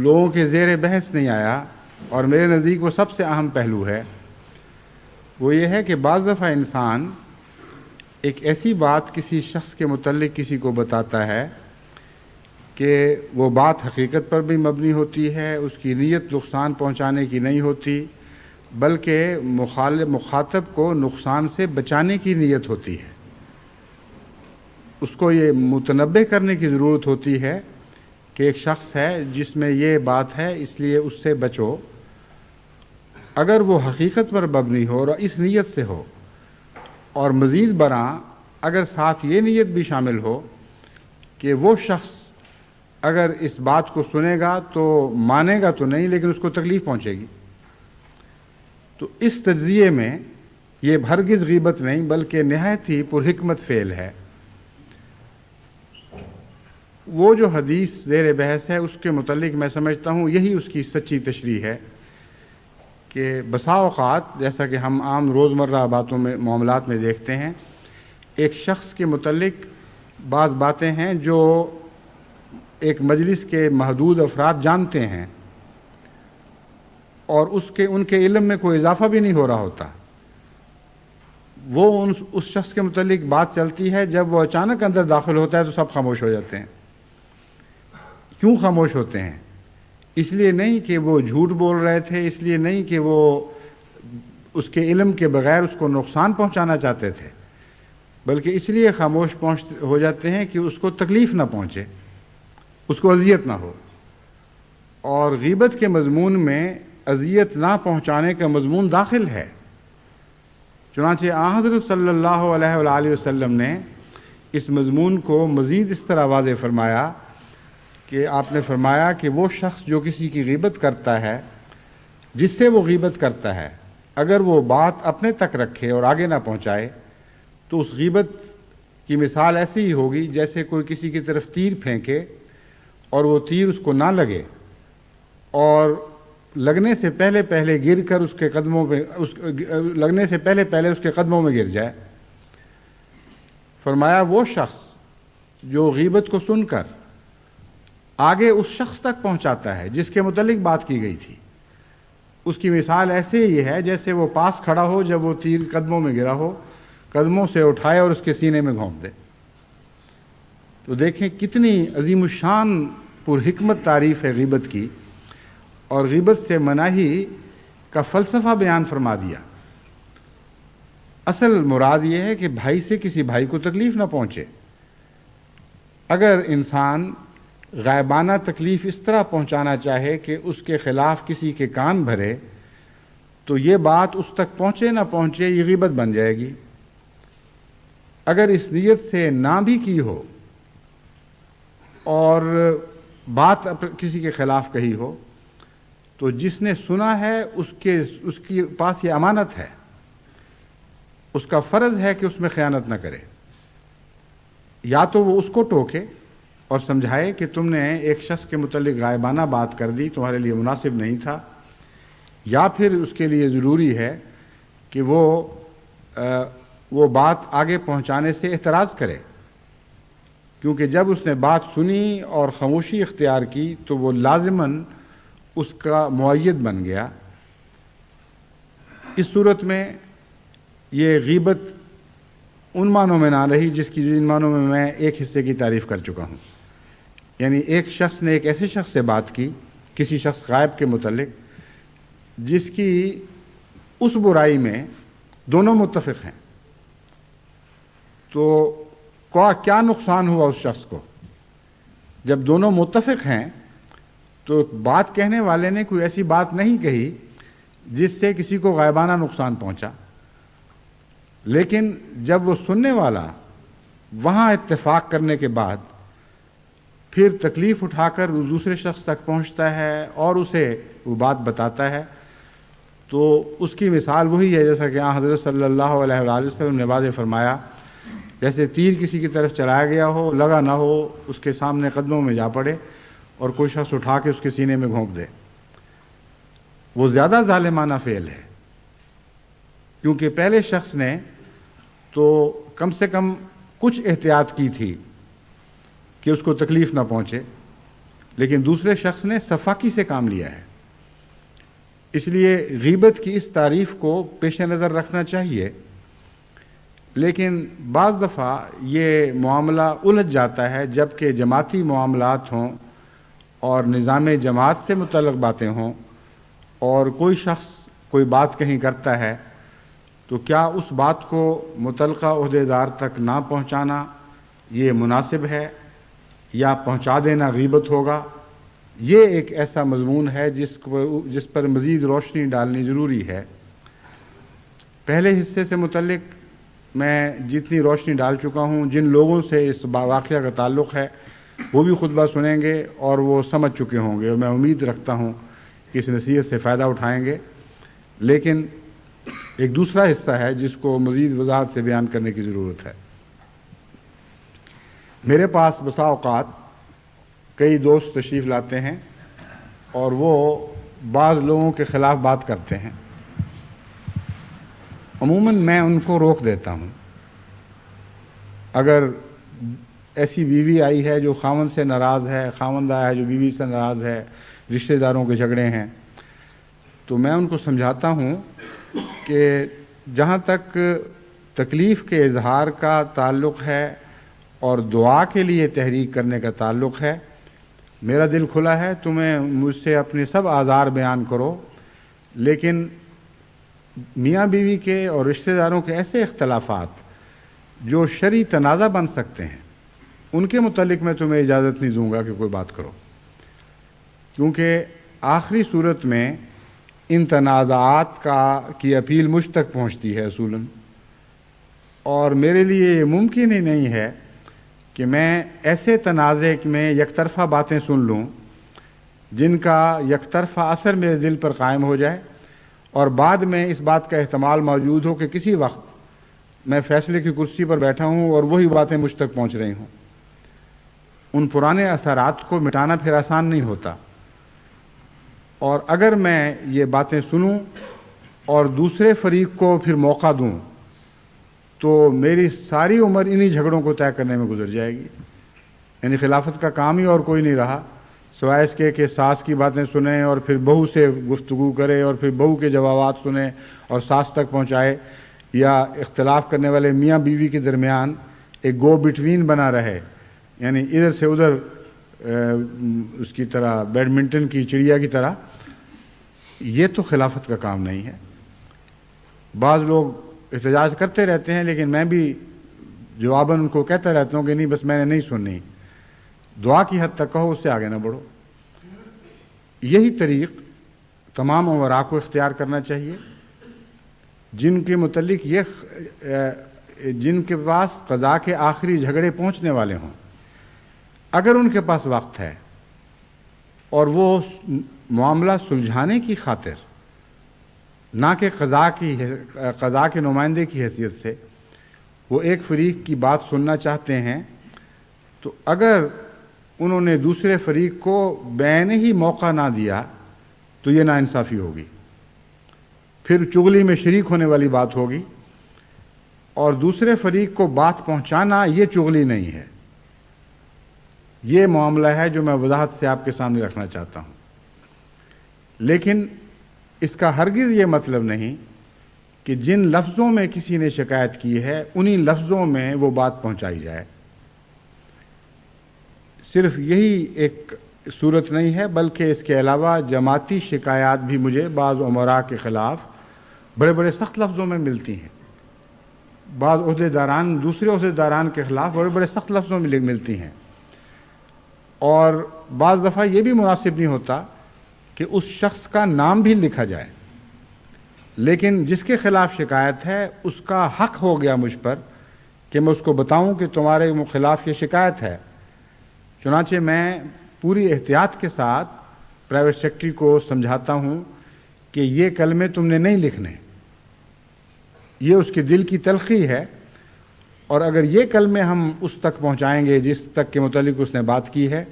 Speaker 1: لوگوں کے زیر بحث نہیں آیا اور میرے نزدیک وہ سب سے اہم پہلو ہے۔ وہ یہ ہے کہ بعض دفعہ انسان ایک ایسی بات کسی شخص کے متعلق کسی کو بتاتا ہے کہ وہ بات حقیقت پر بھی مبنی ہوتی ہے، اس کی نیت نقصان پہنچانے کی نہیں ہوتی بلکہ مخاطب کو نقصان سے بچانے کی نیت ہوتی ہے۔ اس کو یہ متنبہ کرنے کی ضرورت ہوتی ہے کہ ایک شخص ہے جس میں یہ بات ہے اس لیے اس سے بچو۔ اگر وہ حقیقت پر مبنی ہو اور اس نیت سے ہو، اور مزید برآں اگر ساتھ یہ نیت بھی شامل ہو کہ وہ شخص اگر اس بات کو سنے گا تو مانے گا تو نہیں لیکن اس کو تکلیف پہنچے گی، تو اس تجزیے میں یہ ہرگز غیبت نہیں بلکہ نہایت ہی پرحکمت فعل ہے۔ وہ جو حدیث زیر بحث ہے اس کے متعلق میں سمجھتا ہوں یہی اس کی سچی تشریح ہے کہ بسا اوقات جیسا کہ ہم عام روزمرہ باتوں میں معاملات میں دیکھتے ہیں، ایک شخص کے متعلق بعض باتیں ہیں جو ایک مجلس کے محدود افراد جانتے ہیں اور ان کے علم میں کوئی اضافہ بھی نہیں ہو رہا ہوتا۔ وہ اس شخص کے متعلق بات چلتی ہے، جب وہ اچانک اندر داخل ہوتا ہے تو سب خاموش ہو جاتے ہیں۔ کیوں خاموش ہوتے ہیں؟ اس لیے نہیں کہ وہ جھوٹ بول رہے تھے، اس لیے نہیں کہ وہ اس کے علم کے بغیر اس کو نقصان پہنچانا چاہتے تھے، بلکہ اس لیے خاموش ہو جاتے ہیں کہ اس کو تکلیف نہ پہنچے، اس کو اذیت نہ ہو۔ اور غیبت کے مضمون میں اذیت نہ پہنچانے کا مضمون داخل ہے۔ چنانچہ آن حضرت صلی اللہ علیہ وآلہ وسلم نے اس مضمون کو مزید اس طرح واضح فرمایا کہ آپ نے فرمایا کہ وہ شخص جو کسی کی غیبت کرتا ہے، جس سے وہ غیبت کرتا ہے، اگر وہ بات اپنے تک رکھے اور آگے نہ پہنچائے تو اس غیبت کی مثال ایسی ہی ہوگی جیسے کوئی کسی کی طرف تیر پھینکے اور وہ تیر اس کو نہ لگے اور لگنے سے پہلے گر کر اس کے قدموں میں لگنے سے پہلے اس کے قدموں میں گر جائے۔ فرمایا وہ شخص جو غیبت کو سن کر آگے اس شخص تک پہنچاتا ہے جس کے متعلق بات کی گئی تھی، اس کی مثال ایسے ہی ہے جیسے وہ پاس کھڑا ہو، جب وہ تیر قدموں میں گرا ہو، قدموں سے اٹھائے اور اس کے سینے میں گھونپ دے۔ تو دیکھیں کتنی عظیم الشان پرحکمت تعریف ہے غیبت کی، اور غیبت سے مناہی کا فلسفہ بیان فرما دیا۔ اصل مراد یہ ہے کہ بھائی سے کسی بھائی کو تکلیف نہ پہنچے۔ اگر انسان غائبانہ تکلیف اس طرح پہنچانا چاہے کہ اس کے خلاف کسی کے کان بھرے تو یہ بات اس تک پہنچے نہ پہنچے یہ غیبت بن جائے گی۔ اگر اس نیت سے نہ بھی کی ہو اور بات کسی کے خلاف کہی ہو تو جس نے سنا ہے اس کے پاس یہ امانت ہے، اس کا فرض ہے کہ اس میں خیانت نہ کرے. یا تو وہ اس کو ٹوکے اور سمجھائے کہ تم نے ایک شخص کے متعلق غائبانہ بات کر دی، تمہارے لیے مناسب نہیں تھا، یا پھر اس کے لیے ضروری ہے کہ وہ بات آگے پہنچانے سے احتراز کرے، کیونکہ جب اس نے بات سنی اور خاموشی اختیار کی تو وہ لازماً اس کا مؤید بن گیا. اس صورت میں یہ غیبت ان معنوں میں نہ رہی جن معنوں میں میں ایک حصے کی تعریف کر چکا ہوں. یعنی ایک شخص نے ایک ایسے شخص سے بات کی، کسی شخص غائب کے متعلق، جس کی اس برائی میں دونوں متفق ہیں، تو کیا نقصان ہوا اس شخص کو؟ جب دونوں متفق ہیں تو بات کہنے والے نے کوئی ایسی بات نہیں کہی جس سے کسی کو غائبانہ نقصان پہنچا، لیکن جب وہ سننے والا وہاں اتفاق کرنے کے بعد پھر تکلیف اٹھا کر دوسرے شخص تک پہنچتا ہے اور اسے وہ بات بتاتا ہے، تو اس کی مثال وہی ہے جیسا کہ حضرت صلی اللہ علیہ وآلہ وسلم نے واضح فرمایا، جیسے تیر کسی کی طرف چلایا گیا ہو، لگا نہ ہو، اس کے سامنے قدموں میں جا پڑے اور کوئی شخص اٹھا کے اس کے سینے میں گھونپ دے. وہ زیادہ ظالمانہ فعل ہے، کیونکہ پہلے شخص نے تو کم سے کم کچھ احتیاط کی تھی کہ اس کو تکلیف نہ پہنچے، لیکن دوسرے شخص نے صفاقی سے کام لیا ہے. اس لیے غیبت کی اس تعریف کو پیش نظر رکھنا چاہیے. لیکن بعض دفعہ یہ معاملہ الجھ جاتا ہے جبکہ جماعتی معاملات ہوں اور نظام جماعت سے متعلق باتیں ہوں اور کوئی شخص کوئی بات کہیں کرتا ہے تو کیا اس بات کو متعلقہ عہدیدار تک نہ پہنچانا یہ مناسب ہے یا پہنچا دینا غیبت ہوگا؟ یہ ایک ایسا مضمون ہے جس پر مزید روشنی ڈالنی ضروری ہے. پہلے حصے سے متعلق میں جتنی روشنی ڈال چکا ہوں، جن لوگوں سے اس واقعہ کا تعلق ہے وہ بھی خطبہ سنیں گے اور وہ سمجھ چکے ہوں گے، اور میں امید رکھتا ہوں کہ اس نصیحت سے فائدہ اٹھائیں گے. لیکن ایک دوسرا حصہ ہے جس کو مزید وضاحت سے بیان کرنے کی ضرورت ہے. میرے پاس بسا اوقات کئی دوست تشریف لاتے ہیں اور وہ بعض لوگوں کے خلاف بات کرتے ہیں. عموماً میں ان کو روک دیتا ہوں. اگر ایسی بیوی آئی ہے جو خاوند سے ناراض ہے، خاوند آیا ہے جو بیوی سے ناراض ہے، رشتہ داروں کے جھگڑے ہیں، تو میں ان کو سمجھاتا ہوں کہ جہاں تک تکلیف کے اظہار کا تعلق ہے اور دعا کے لیے تحریک کرنے کا تعلق ہے، میرا دل کھلا ہے، تمہیں مجھ سے اپنے سب آزار بیان کرو، لیکن میاں بیوی کے اور رشتہ داروں کے ایسے اختلافات جو شرعی تنازع بن سکتے ہیں ان کے متعلق میں تمہیں اجازت نہیں دوں گا کہ کوئی بات کرو، کیونکہ آخری صورت میں ان تنازعات کی اپیل مجھ تک پہنچتی ہے اصولاً، اور میرے لیے یہ ممکن ہی نہیں ہے کہ میں ایسے تنازع میں یک طرفہ باتیں سن لوں جن کا یک طرفہ اثر میرے دل پر قائم ہو جائے اور بعد میں اس بات کا احتمال موجود ہو کہ کسی وقت میں فیصلے کی کرسی پر بیٹھا ہوں اور وہی باتیں مجھ تک پہنچ رہی ہوں. ان پرانے اثرات کو مٹانا پھر آسان نہیں ہوتا، اور اگر میں یہ باتیں سنوں اور دوسرے فریق کو پھر موقع دوں تو میری ساری عمر انہی جھگڑوں کو طے کرنے میں گزر جائے گی. یعنی خلافت کا کام ہی اور کوئی نہیں رہا سوائے اس کے کہ ساس کی باتیں سنیں اور پھر بہو سے گفتگو کرے اور پھر بہو کے جوابات سنیں اور ساس تک پہنچائے، یا اختلاف کرنے والے میاں بیوی کے درمیان ایک گو بٹوین بنا رہے، یعنی ادھر سے ادھر اس کی طرح بیڈمنٹن کی چڑیا کی طرح. یہ تو خلافت کا کام نہیں ہے. بعض لوگ احتجاج کرتے رہتے ہیں لیکن میں بھی جواباً ان کو کہتا رہتا ہوں کہ نہیں، بس میں نے نہیں سننی، دعا کی حد تک کہو، اس سے آگے نہ بڑھو. یہی طریق تمام امراء کو اختیار کرنا چاہیے جن کے متعلق یہ جن کے پاس قضاء کے آخری جھگڑے پہنچنے والے ہوں، اگر ان کے پاس وقت ہے اور وہ معاملہ سلجھانے کی خاطر، نہ کہ قضاء کے نمائندے کی حیثیت سے، وہ ایک فریق کی بات سننا چاہتے ہیں، تو اگر انہوں نے دوسرے فریق کو بعین ہی موقع نہ دیا تو یہ ناانصافی ہوگی، پھر چغلی میں شریک ہونے والی بات ہوگی، اور دوسرے فریق کو بات پہنچانا یہ چغلی نہیں ہے۔ یہ معاملہ ہے جو میں وضاحت سے آپ کے سامنے رکھنا چاہتا ہوں، لیکن اس کا ہرگز یہ مطلب نہیں کہ جن لفظوں میں کسی نے شکایت کی ہے انہی لفظوں میں وہ بات پہنچائی جائے۔ صرف یہی ایک صورت نہیں ہے، بلکہ اس کے علاوہ جماعتی شکایات بھی مجھے بعض امراء کے خلاف بڑے بڑے سخت لفظوں میں ملتی ہیں، بعض عہدیداران دوسرے عہدیداران کے خلاف بڑے بڑے سخت لفظوں میں ملتی ہیں، اور بعض دفعہ یہ بھی مناسب نہیں ہوتا کہ اس شخص کا نام بھی لکھا جائے، لیکن جس کے خلاف شکایت ہے اس کا حق ہو گیا مجھ پر کہ میں اس کو بتاؤں کہ تمہارے خلاف یہ شکایت ہے۔ چنانچہ میں پوری احتیاط کے ساتھ پرائیویٹ سیکرٹری کو سمجھاتا ہوں کہ یہ کلمے تم نے نہیں لکھنے، یہ اس کے دل کی تلخی ہے، اور اگر یہ کلمے ہم اس تک پہنچائیں گے جس تک کے متعلق اس نے بات کی ہے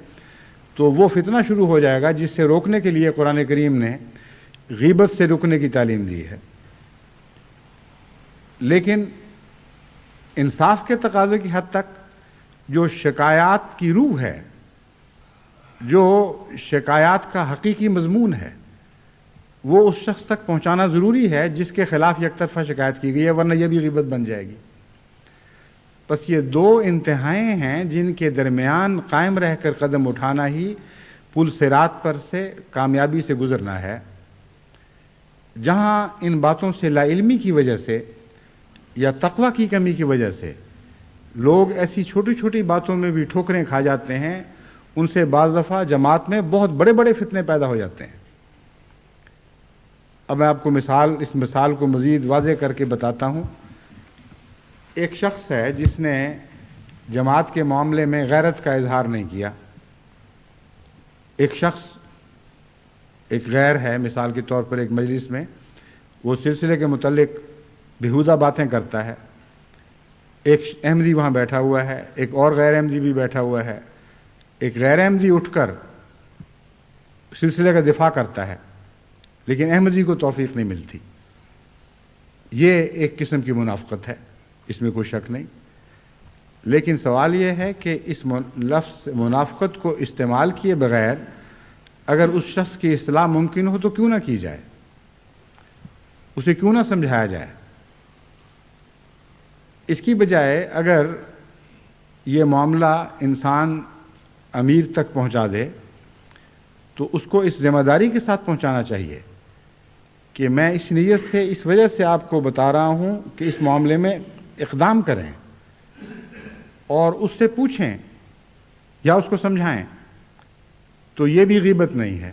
Speaker 1: تو وہ فتنہ شروع ہو جائے گا، جس سے روکنے کے لیے قرآن کریم نے غیبت سے رکنے کی تعلیم دی ہے۔ لیکن انصاف کے تقاضے کی حد تک جو شکایات کی روح ہے، جو شکایات کا حقیقی مضمون ہے، وہ اس شخص تک پہنچانا ضروری ہے جس کے خلاف یک طرفہ شکایت کی گئی ہے، ورنہ یہ بھی غیبت بن جائے گی۔ بس یہ دو انتہائیں ہیں جن کے درمیان قائم رہ کر قدم اٹھانا ہی پل صراط پر سے کامیابی سے گزرنا ہے۔ جہاں ان باتوں سے لا علمی کی وجہ سے یا تقوی کی کمی کی وجہ سے لوگ ایسی چھوٹی چھوٹی باتوں میں بھی ٹھوکریں کھا جاتے ہیں، ان سے بعض دفعہ جماعت میں بہت بڑے بڑے فتنے پیدا ہو جاتے ہیں۔ اب میں آپ کو اس مثال کو مزید واضح کر کے بتاتا ہوں۔ ایک شخص ہے جس نے جماعت کے معاملے میں غیرت کا اظہار نہیں کیا۔ ایک شخص ایک غیر ہے، مثال کے طور پر ایک مجلس میں وہ سلسلے کے متعلق بیہودہ باتیں کرتا ہے، ایک احمدی وہاں بیٹھا ہوا ہے، ایک اور غیر احمدی بھی بیٹھا ہوا ہے، ایک غیر احمدی اٹھ کر سلسلے کا دفاع کرتا ہے، لیکن احمدی کو توفیق نہیں ملتی۔ یہ ایک قسم کی منافقت ہے، اس میں کوئی شک نہیں، لیکن سوال یہ ہے کہ اس لفظ منافقت کو استعمال کیے بغیر اگر اس شخص کی اصلاح ممکن ہو تو کیوں نہ کی جائے، اسے کیوں نہ سمجھایا جائے۔ اس کی بجائے اگر یہ معاملہ انسان امیر تک پہنچا دے تو اس کو اس ذمہ داری کے ساتھ پہنچانا چاہیے کہ میں اس نیت سے، اس وجہ سے آپ کو بتا رہا ہوں کہ اس معاملے میں اقدام کریں، اور اس سے پوچھیں یا اس کو سمجھائیں، تو یہ بھی غیبت نہیں ہے،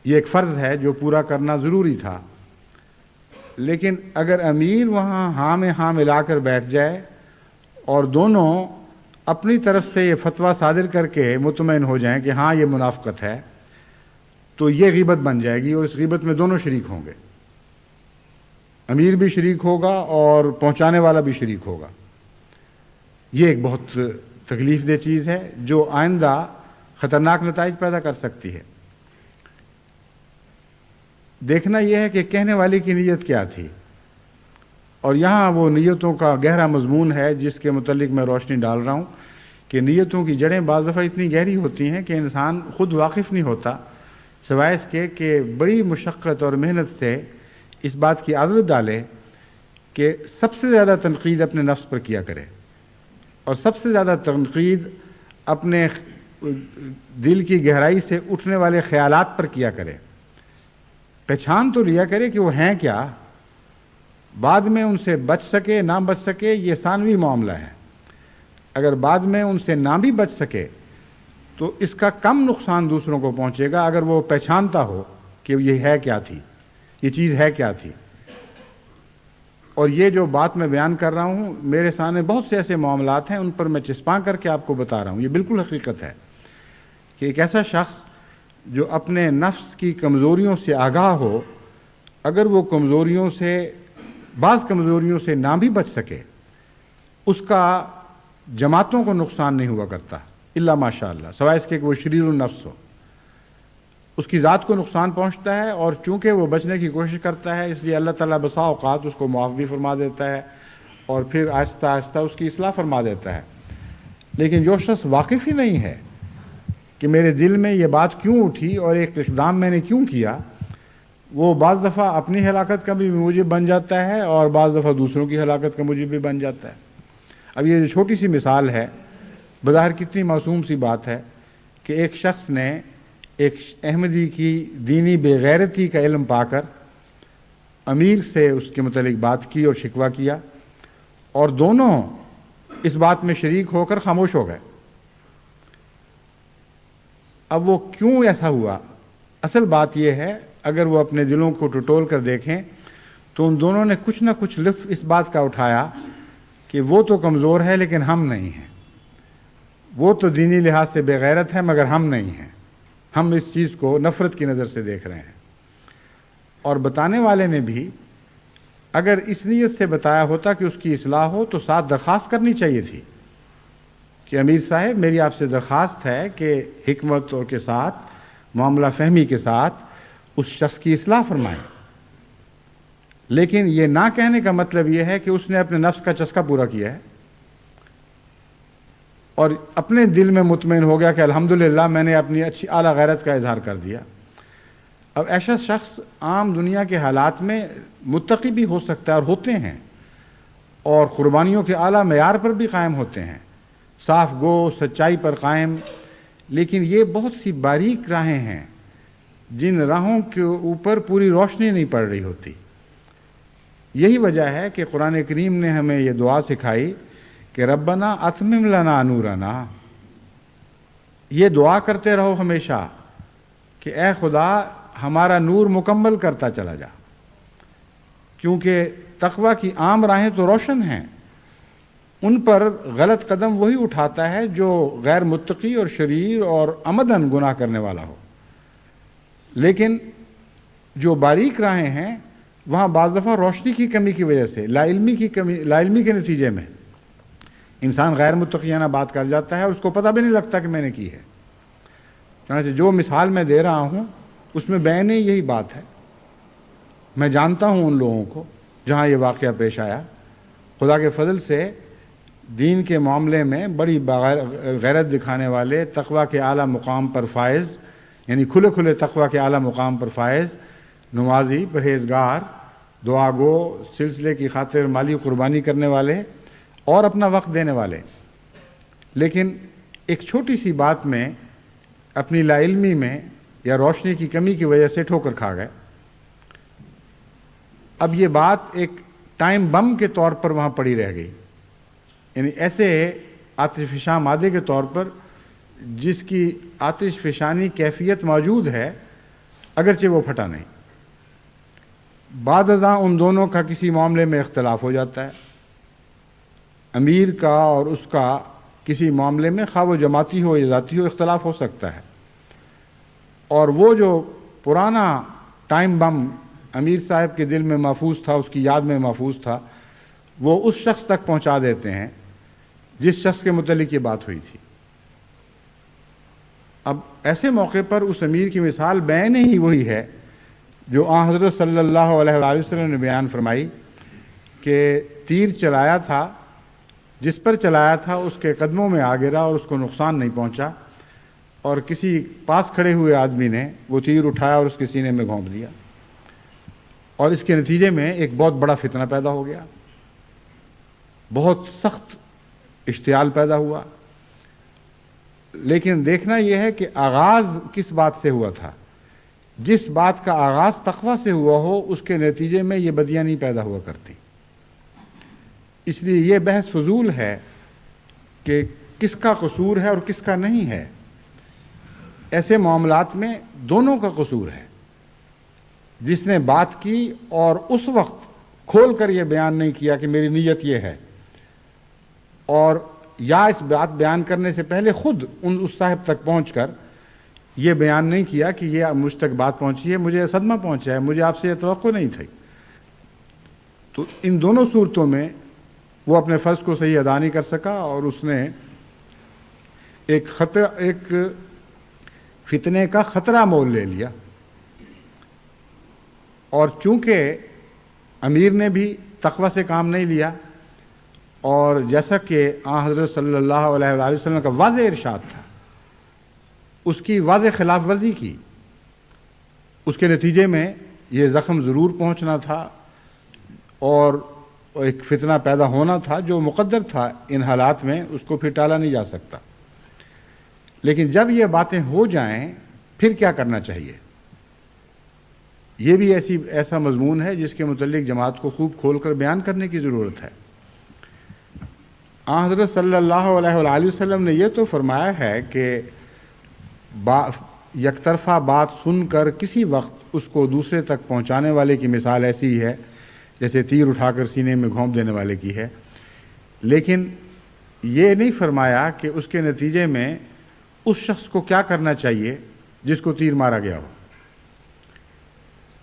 Speaker 1: یہ ایک فرض ہے جو پورا کرنا ضروری تھا۔ لیکن اگر امیر وہاں ہاں میں ہاں ملا کر بیٹھ جائے اور دونوں اپنی طرف سے یہ فتویٰ صادر کر کے مطمئن ہو جائیں کہ ہاں یہ منافقت ہے، تو یہ غیبت بن جائے گی، اور اس غیبت میں دونوں شریک ہوں گے، امیر بھی شریک ہوگا اور پہنچانے والا بھی شریک ہوگا۔ یہ ایک بہت تکلیف دہ چیز ہے جو آئندہ خطرناک نتائج پیدا کر سکتی ہے۔ دیکھنا یہ ہے کہ کہنے والے کی نیت کیا تھی، اور یہاں وہ نیتوں کا گہرا مضمون ہے جس کے متعلق میں روشنی ڈال رہا ہوں کہ نیتوں کی جڑیں بعض دفعہ اتنی گہری ہوتی ہیں کہ انسان خود واقف نہیں ہوتا، سوائے اس کے کہ بڑی مشقت اور محنت سے اس بات کی عادت ڈالے کہ سب سے زیادہ تنقید اپنے نفس پر کیا کرے، اور سب سے زیادہ تنقید اپنے دل کی گہرائی سے اٹھنے والے خیالات پر کیا کرے۔ پہچان تو لیا کرے کہ وہ ہیں کیا، بعد میں ان سے بچ سکے نہ بچ سکے یہ ثانوی معاملہ ہے۔ اگر بعد میں ان سے نہ بھی بچ سکے تو اس کا کم نقصان دوسروں کو پہنچے گا اگر وہ پہچانتا ہو کہ یہ ہے کیا تھی، یہ چیز ہے کیا تھی۔ اور یہ جو بات میں بیان کر رہا ہوں میرے سامنے بہت سے ایسے معاملات ہیں ان پر میں چسپاں کر کے آپ کو بتا رہا ہوں. یہ بالکل حقیقت ہے کہ ایک ایسا شخص جو اپنے نفس کی کمزوریوں سے آگاہ ہو، اگر وہ کمزوریوں سے بعض کمزوریوں سے نہ بھی بچ سکے، اس کا جماعتوں کو نقصان نہیں ہوا کرتا الا ماشاء اللہ، سوائے اس کے کہ وہ شریر النفس ہو. اس کی ذات کو نقصان پہنچتا ہے، اور چونکہ وہ بچنے کی کوشش کرتا ہے اس لیے اللہ تعالیٰ بسا اوقات اس کو معاف بھی فرما دیتا ہے اور پھر آہستہ آہستہ اس کی اصلاح فرما دیتا ہے. لیکن جو شخص واقف ہی نہیں ہے کہ میرے دل میں یہ بات کیوں اٹھی اور ایک اقدام میں نے کیوں کیا، وہ بعض دفعہ اپنی ہلاکت کا بھی موجب بن جاتا ہے اور بعض دفعہ دوسروں کی ہلاکت کا موجب بھی بن جاتا ہے. اب یہ جو چھوٹی سی مثال ہے، بظاہر کتنی معصوم سی بات ہے کہ ایک شخص نے ایک احمدی کی دینی بے غیرتی کا علم پا کر امیر سے اس کے متعلق بات کی اور شکوہ کیا، اور دونوں اس بات میں شریک ہو کر خاموش ہو گئے. اب وہ کیوں ایسا ہوا؟ اصل بات یہ ہے، اگر وہ اپنے دلوں کو ٹٹول کر دیکھیں تو ان دونوں نے کچھ نہ کچھ لطف اس بات کا اٹھایا کہ وہ تو کمزور ہے لیکن ہم نہیں ہیں، وہ تو دینی لحاظ سے بے غیرت ہے مگر ہم نہیں ہیں، ہم اس چیز کو نفرت کی نظر سے دیکھ رہے ہیں. اور بتانے والے نے بھی اگر اس نیت سے بتایا ہوتا کہ اس کی اصلاح ہو تو ساتھ درخواست کرنی چاہیے تھی کہ امیر صاحب میری آپ سے درخواست ہے کہ حکمت اور کے ساتھ معاملہ فہمی کے ساتھ اس شخص کی اصلاح فرمائیں. لیکن یہ نہ کہنے کا مطلب یہ ہے کہ اس نے اپنے نفس کا چسکا پورا کیا ہے اور اپنے دل میں مطمئن ہو گیا کہ الحمدللہ میں نے اپنی اچھی اعلیٰ غیرت کا اظہار کر دیا. اب ایسا شخص عام دنیا کے حالات میں متقی بھی ہو سکتا ہے اور ہوتے ہیں، اور قربانیوں کے اعلیٰ معیار پر بھی قائم ہوتے ہیں، صاف گو سچائی پر قائم. لیکن یہ بہت سی باریک راہیں ہیں جن راہوں کے اوپر پوری روشنی نہیں پڑ رہی ہوتی. یہی وجہ ہے کہ قرآن کریم نے ہمیں یہ دعا سکھائی کہ ربنا اتمم لنا نورنا. یہ دعا کرتے رہو ہمیشہ کہ اے خدا ہمارا نور مکمل کرتا چلا جا، کیونکہ تقوی کی عام راہیں تو روشن ہیں، ان پر غلط قدم وہی اٹھاتا ہے جو غیر متقی اور شریر اور عمدن گناہ کرنے والا ہو. لیکن جو باریک راہیں ہیں وہاں بعض دفعہ روشنی کی کمی کی وجہ سے، لا علمی کے نتیجے میں انسان غیر متقیانہ بات کر جاتا ہے اور اس کو پتہ بھی نہیں لگتا کہ میں نے کی ہے. چنانچہ جو مثال میں دے رہا ہوں اس میں بیان یہی بات ہے. میں جانتا ہوں ان لوگوں کو جہاں یہ واقعہ پیش آیا، خدا کے فضل سے دین کے معاملے میں بڑی غیرت دکھانے والے، تقوی کے اعلیٰ مقام پر فائز، یعنی کھلے کھلے تقوی کے اعلیٰ مقام پر فائز، نمازی، پرہیزگار، دعا گو، سلسلے کی خاطر مالی قربانی کرنے والے اور اپنا وقت دینے والے، لیکن ایک چھوٹی سی بات میں اپنی لا علمی میں یا روشنی کی کمی کی وجہ سے ٹھوکر کھا گئے. اب یہ بات ایک ٹائم بم کے طور پر وہاں پڑی رہ گئی، یعنی ایسے آتش فشاں مادے کے طور پر جس کی آتش فشانی کیفیت موجود ہے اگرچہ وہ پھٹا نہیں. بعد ازاں ان دونوں کا کسی معاملے میں اختلاف ہو جاتا ہے، امیر کا اور اس کا کسی معاملے میں، خواہ وہ جماعتی ہو یا ذاتی ہو، اختلاف ہو سکتا ہے، اور وہ جو پرانا ٹائم بم امیر صاحب کے دل میں محفوظ تھا، اس کی یاد میں محفوظ تھا، وہ اس شخص تک پہنچا دیتے ہیں جس شخص کے متعلق یہ بات ہوئی تھی. اب ایسے موقع پر اس امیر کی مثال بیان ہی وہی ہے جو آن حضرت صلی اللہ علیہ وآلہ وسلم نے بیان فرمائی کہ تیر چلایا تھا، جس پر چلایا تھا اس کے قدموں میں آ گرا اور اس کو نقصان نہیں پہنچا، اور کسی پاس کھڑے ہوئے آدمی نے وہ تیر اٹھایا اور اس کے سینے میں گھونپ دیا، اور اس کے نتیجے میں ایک بہت بڑا فتنہ پیدا ہو گیا، بہت سخت اشتعال پیدا ہوا. لیکن دیکھنا یہ ہے کہ آغاز کس بات سے ہوا تھا. جس بات کا آغاز تقویٰ سے ہوا ہو اس کے نتیجے میں یہ بدیاں نہیں پیدا ہوا کرتی. اس لیے یہ بحث فضول ہے کہ کس کا قصور ہے اور کس کا نہیں ہے. ایسے معاملات میں دونوں کا قصور ہے. جس نے بات کی اور اس وقت کھول کر یہ بیان نہیں کیا کہ میری نیت یہ ہے، اور یا اس بات بیان کرنے سے پہلے خود اس صاحب تک پہنچ کر یہ بیان نہیں کیا کہ یہ مجھ تک بات پہنچی ہے، مجھے صدمہ پہنچا ہے، مجھے آپ سے یہ توقع نہیں تھی. تو ان دونوں صورتوں میں وہ اپنے فرض کو صحیح ادا نہیں کر سکا، اور اس نے ایک فتنے کا خطرہ مول لے لیا. اور چونکہ امیر نے بھی تقوی سے کام نہیں لیا، اور جیسا کہ حضرت صلی اللہ علیہ وآلہ وسلم کا واضح ارشاد تھا، اس کی واضح خلاف ورزی کی، اس کے نتیجے میں یہ زخم ضرور پہنچنا تھا اور ایک فتنہ پیدا ہونا تھا جو مقدر تھا. ان حالات میں اس کو پھر ٹالا نہیں جا سکتا. لیکن جب یہ باتیں ہو جائیں پھر کیا کرنا چاہیے؟ یہ بھی ایسا مضمون ہے جس کے متعلق جماعت کو خوب کھول کر بیان کرنے کی ضرورت ہے. حضرت صلی اللہ علیہ وآلہ وسلم نے یہ تو فرمایا ہے کہ یک طرفہ بات سن کر کسی وقت اس کو دوسرے تک پہنچانے والے کی مثال ایسی ہی ہے جیسے تیر اٹھا کر سینے میں گھونپ دینے والے کی ہے. لیکن یہ نہیں فرمایا کہ اس کے نتیجے میں اس شخص کو کیا کرنا چاہیے جس کو تیر مارا گیا ہو.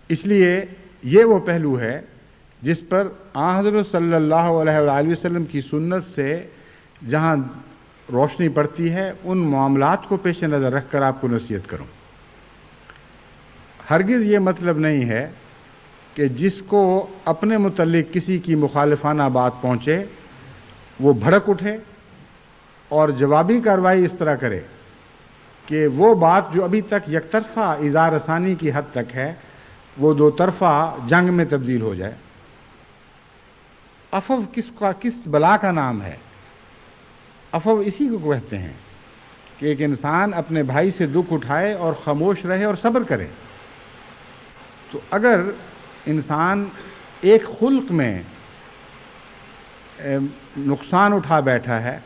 Speaker 1: اس لیے یہ وہ پہلو ہے جس پر حضرت صلی اللہ علیہ وآلہ وسلم کی سنت سے جہاں روشنی پڑتی ہے، ان معاملات کو پیش نظر رکھ کر آپ کو نصیحت کروں. ہرگز یہ مطلب نہیں ہے کہ جس کو اپنے متعلق کسی کی مخالفانہ بات پہنچے وہ بھڑک اٹھے اور جوابی کارروائی اس طرح کرے کہ وہ بات جو ابھی تک یک طرفہ اظہار رسانی کی حد تک ہے وہ دو طرفہ جنگ میں تبدیل ہو جائے. عفو کس بلا کا نام ہے؟ عفو اسی کو کہتے ہیں کہ ایک انسان اپنے بھائی سے دکھ اٹھائے اور خاموش رہے اور صبر کرے. تو اگر انسان ایک خلق میں نقصان اٹھا بیٹھا ہے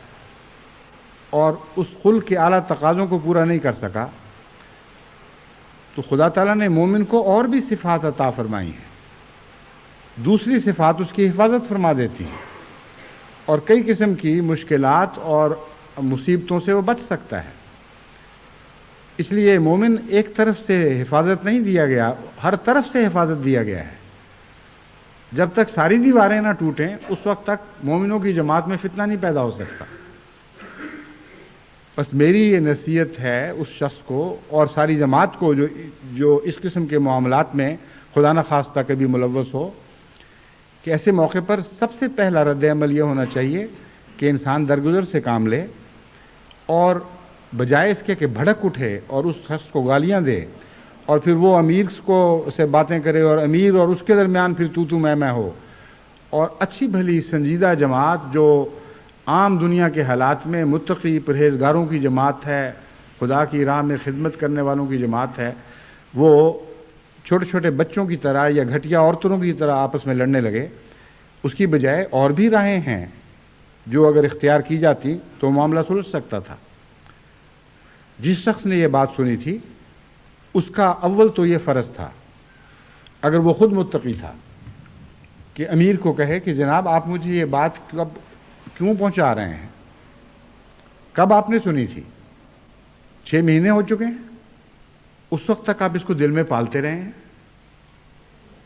Speaker 1: اور اس خلق کے اعلیٰ تقاضوں کو پورا نہیں کر سکا، تو خدا تعالیٰ نے مومن کو اور بھی صفات عطا فرمائی ہیں. دوسری صفات اس کی حفاظت فرما دیتی ہیں اور کئی قسم کی مشکلات اور مصیبتوں سے وہ بچ سکتا ہے. اس لیے مومن ایک طرف سے حفاظت نہیں دیا گیا، ہر طرف سے حفاظت دیا گیا ہے. جب تک ساری دیواریں نہ ٹوٹیں اس وقت تک مومنوں کی جماعت میں فتنہ نہیں پیدا ہو سکتا. بس میری یہ نصیحت ہے اس شخص کو اور ساری جماعت کو جو اس قسم کے معاملات میں خدا نہ خواستہ کبھی ملوث ہو، کہ ایسے موقع پر سب سے پہلا رد عمل یہ ہونا چاہیے کہ انسان درگزر سے کام لے، اور بجائے اس کے کہ بھڑک اٹھے اور اس شخص کو گالیاں دے اور پھر وہ امیر کو سے باتیں کرے اور امیر اور اس کے درمیان پھر تو میں ہو، اور اچھی بھلی سنجیدہ جماعت جو عام دنیا کے حالات میں متقی پرہیزگاروں کی جماعت ہے، خدا کی راہ میں خدمت کرنے والوں کی جماعت ہے، وہ چھوٹے چھوٹے بچوں کی طرح یا گھٹیا عورتوں کی طرح آپس میں لڑنے لگے. اس کی بجائے اور بھی راہیں ہیں جو اگر اختیار کی جاتی تو معاملہ سلجھ سکتا تھا. جس شخص نے یہ بات سنی تھی اس کا اول تو یہ فرض تھا، اگر وہ خود متقی تھا، کہ امیر کو کہے کہ جناب آپ مجھے یہ بات کیوں پہنچا رہے ہیں؟ کب آپ نے سنی تھی؟ 6 مہینے ہو چکے ہیں، اس وقت تک آپ اس کو دل میں پالتے رہے ہیں.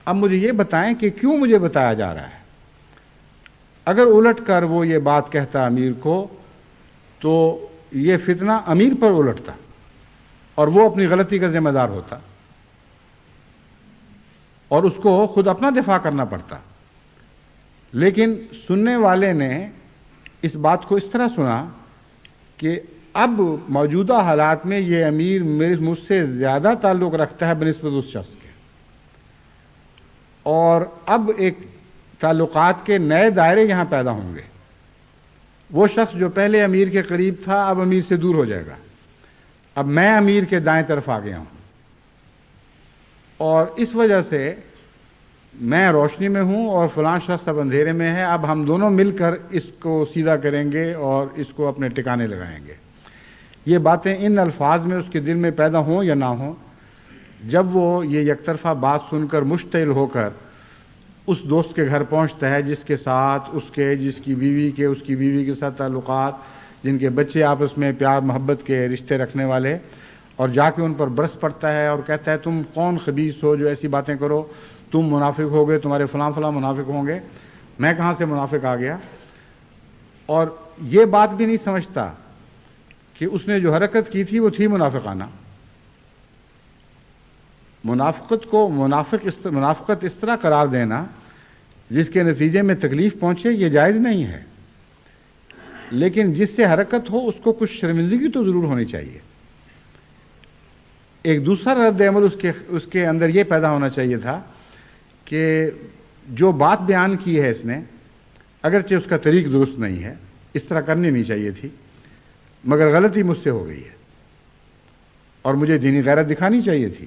Speaker 1: اب مجھے یہ بتائیں کہ کیوں مجھے بتایا جا رہا ہے. اگر الٹ کر وہ یہ بات کہتا امیر کو تو یہ فتنہ امیر پر الٹتا اور وہ اپنی غلطی کا ذمہ دار ہوتا اور اس کو خود اپنا دفاع کرنا پڑتا. لیکن سننے والے نے اس بات کو اس طرح سنا کہ اب موجودہ حالات میں یہ امیر مجھ سے زیادہ تعلق رکھتا ہے بنسبت اس شخص کے، اور اب ایک تعلقات کے نئے دائرے یہاں پیدا ہوں گے. وہ شخص جو پہلے امیر کے قریب تھا اب امیر سے دور ہو جائے گا. اب میں امیر کے دائیں طرف آ گیا ہوں اور اس وجہ سے میں روشنی میں ہوں اور فلاں شخص اب اندھیرے میں ہے. اب ہم دونوں مل کر اس کو سیدھا کریں گے اور اس کو اپنے ٹھکانے لگائیں گے. یہ باتیں ان الفاظ میں اس کے دل میں پیدا ہوں یا نہ ہوں، جب وہ یہ یک طرفہ بات سن کر مشتعل ہو کر اس دوست کے گھر پہنچتا ہے جس کے ساتھ جس کی بیوی کے اس کی بیوی کے ساتھ تعلقات، جن کے بچے آپس میں پیار محبت کے رشتے رکھنے والے، اور جا کے ان پر برس پڑتا ہے اور کہتا ہے تم کون خبیث ہو جو ایسی باتیں کرو، تم منافق ہو گئے، تمہارے فلاں فلاں منافق ہوں گے، میں کہاں سے منافق آ گیا؟ اور یہ بات بھی نہیں سمجھتا کہ اس نے جو حرکت کی تھی وہ تھی منافقانہ۔ منافقت اس طرح قرار دینا جس کے نتیجے میں تکلیف پہنچے، یہ جائز نہیں ہے، لیکن جس سے حرکت ہو اس کو کچھ شرمندگی تو ضرور ہونی چاہیے۔ ایک دوسرا رد عمل اس کے اندر یہ پیدا ہونا چاہیے تھا کہ جو بات بیان کی ہے اس نے، اگرچہ اس کا طریق درست نہیں ہے، اس طرح کرنی نہیں چاہیے تھی، مگر غلطی مجھ سے ہو گئی ہے اور مجھے دینی غیرت دکھانی چاہیے تھی۔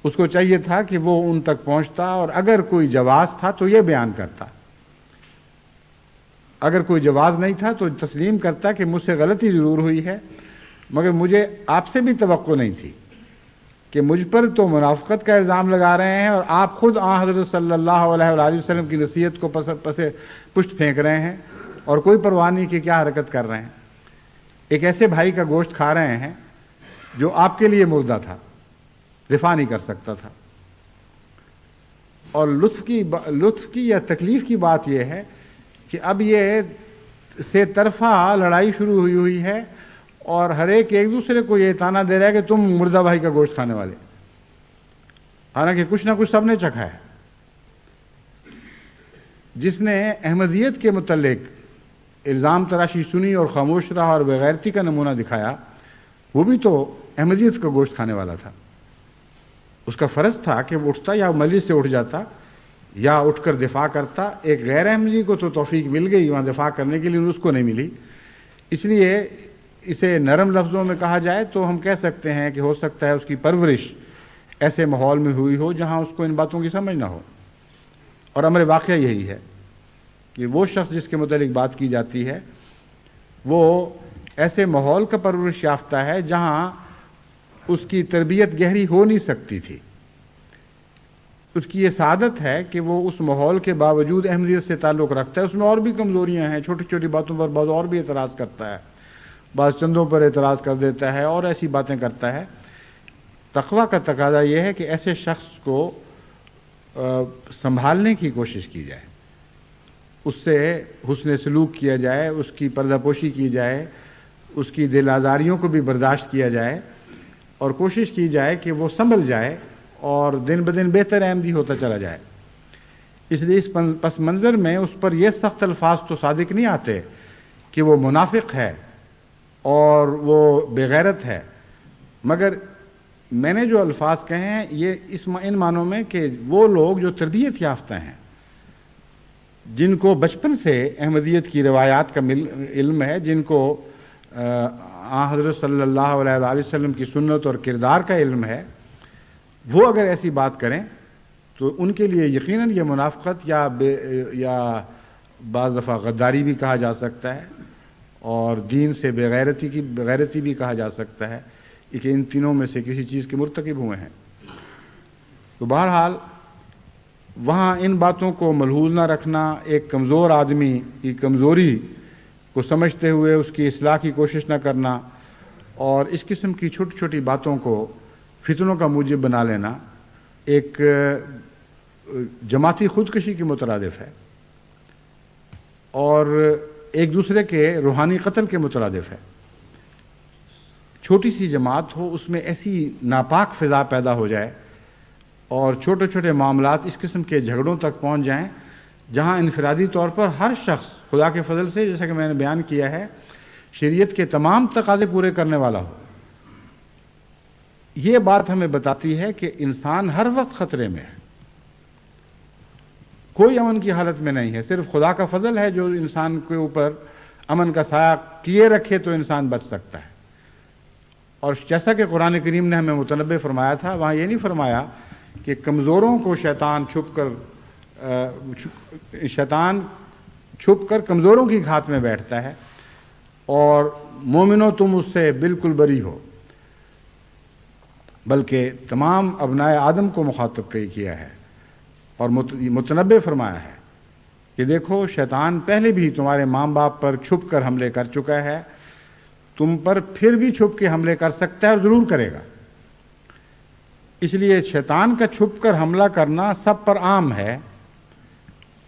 Speaker 1: اس کو چاہیے تھا کہ وہ ان تک پہنچتا اور اگر کوئی جواز تھا تو یہ بیان کرتا، اگر کوئی جواز نہیں تھا تو تسلیم کرتا کہ مجھ سے غلطی ضرور ہوئی ہے، مگر مجھے آپ سے بھی توقع نہیں تھی کہ مجھ پر تو منافقت کا الزام لگا رہے ہیں اور آپ خود حضرت صلی اللہ علیہ وآلہ وسلم کی نصیحت کو پشت پھینک رہے ہیں اور کوئی پرواہ نہیں کہ کیا حرکت کر رہے ہیں۔ ایک ایسے بھائی کا گوشت کھا رہے ہیں جو آپ کے لیے مردہ تھا، دفاع نہیں کر سکتا تھا۔ اور لطف کی یا تکلیف کی بات یہ ہے کہ اب یہ سے طرفہ لڑائی شروع ہوئی ہے اور ہر ایک دوسرے کو یہ تانا دے رہا ہے کہ تم مردہ بھائی کا گوشت کھانے والے، حالانکہ کچھ نہ کچھ سب نے چکھا ہے۔ جس نے احمدیت کے متعلق الزام تراشی سنی اور خاموش رہا اور بغیرتی کا نمونہ دکھایا، وہ بھی تو احمدیت کا گوشت کھانے والا تھا۔ اس کا فرض تھا کہ وہ اٹھتا یا مجلس سے اٹھ جاتا یا اٹھ کر دفاع کرتا۔ ایک غیر احمدی کو تو توفیق مل گئی وہاں دفاع کرنے کے لیے، اس کو نہیں ملی۔ اس لیے اسے نرم لفظوں میں کہا جائے تو ہم کہہ سکتے ہیں کہ ہو سکتا ہے اس کی پرورش ایسے ماحول میں ہوئی ہو جہاں اس کو ان باتوں کی سمجھ نہ ہو۔ اور امر واقعہ یہی ہے کہ وہ شخص جس کے متعلق بات کی جاتی ہے وہ ایسے ماحول کا پرورش یافتہ ہے جہاں اس کی تربیت گہری ہو نہیں سکتی تھی۔ اس کی یہ سعادت ہے کہ وہ اس ماحول کے باوجود احمدیت سے تعلق رکھتا ہے۔ اس میں اور بھی کمزوریاں ہیں، چھوٹی چھوٹی باتوں پر بعض اور بھی اعتراض کرتا ہے، بعض چندوں پر اعتراض کر دیتا ہے اور ایسی باتیں کرتا ہے۔ تقویٰ کا تقاضا یہ ہے کہ ایسے شخص کو سنبھالنے کی کوشش کی جائے، اس سے حسن سلوک کیا جائے، اس کی پردہ پوشی کی جائے، اس کی دل آزاریوں کو بھی برداشت کیا جائے اور کوشش کی جائے کہ وہ سنبھل جائے اور دن بدن بہتر احمدی ہوتا چلا جائے۔ اس لیے اس پس منظر میں اس پر یہ سخت الفاظ تو صادق نہیں آتے کہ وہ منافق ہے اور وہ بغیرت ہے، مگر میں نے جو الفاظ کہے ہیں یہ ان معنوں میں کہ وہ لوگ جو تربیت یافتہ ہیں، جن کو بچپن سے احمدیت کی روایات کا علم ہے، جن کو حضرت صلی اللہ علیہ وآلہ وسلم کی سنت اور کردار کا علم ہے، وہ اگر ایسی بات کریں تو ان کے لیے یقیناً یہ منافقت یا بعض دفعہ غداری بھی کہا جا سکتا ہے اور دین سے بغیرتی بھی کہا جا سکتا ہے کہ ان تینوں میں سے کسی چیز کے مرتکب ہوئے ہیں۔ تو بہرحال وہاں ان باتوں کو ملحوظ نہ رکھنا، ایک کمزور آدمی کی کمزوری کو سمجھتے ہوئے اس کی اصلاح کی کوشش نہ کرنا اور اس قسم کی چھوٹی چھوٹی باتوں کو فتنوں کا موجب بنا لینا ایک جماعتی خودکشی کی مترادف ہے اور ایک دوسرے کے روحانی قتل کے مترادف ہے۔ چھوٹی سی جماعت ہو، اس میں ایسی ناپاک فضا پیدا ہو جائے اور چھوٹے چھوٹے معاملات اس قسم کے جھگڑوں تک پہنچ جائیں جہاں انفرادی طور پر ہر شخص خدا کے فضل سے، جیسا کہ میں نے بیان کیا ہے، شریعت کے تمام تقاضے پورے کرنے والا ہو۔ یہ بات ہمیں بتاتی ہے کہ انسان ہر وقت خطرے میں ہے، کوئی امن کی حالت میں نہیں ہے، صرف خدا کا فضل ہے جو انسان کے اوپر امن کا سایہ کیے رکھے تو انسان بچ سکتا ہے۔ اور جیسا کہ قرآن کریم نے ہمیں متنبہ فرمایا تھا، وہاں یہ نہیں فرمایا کہ کمزوروں کو شیطان چھپ کر کمزوروں کی گھات میں بیٹھتا ہے اور مومنوں تم اس سے بالکل بری ہو، بلکہ تمام ابنائے آدم کو مخاطب کیا ہے اور متنبع فرمایا ہے کہ دیکھو شیطان پہلے بھی تمہارے ماں باپ پر چھپ کر حملے کر چکا ہے، تم پر پھر بھی چھپ کے حملے کر سکتا ہے اور ضرور کرے گا۔ اس لیے شیطان کا چھپ کر حملہ کرنا سب پر عام ہے،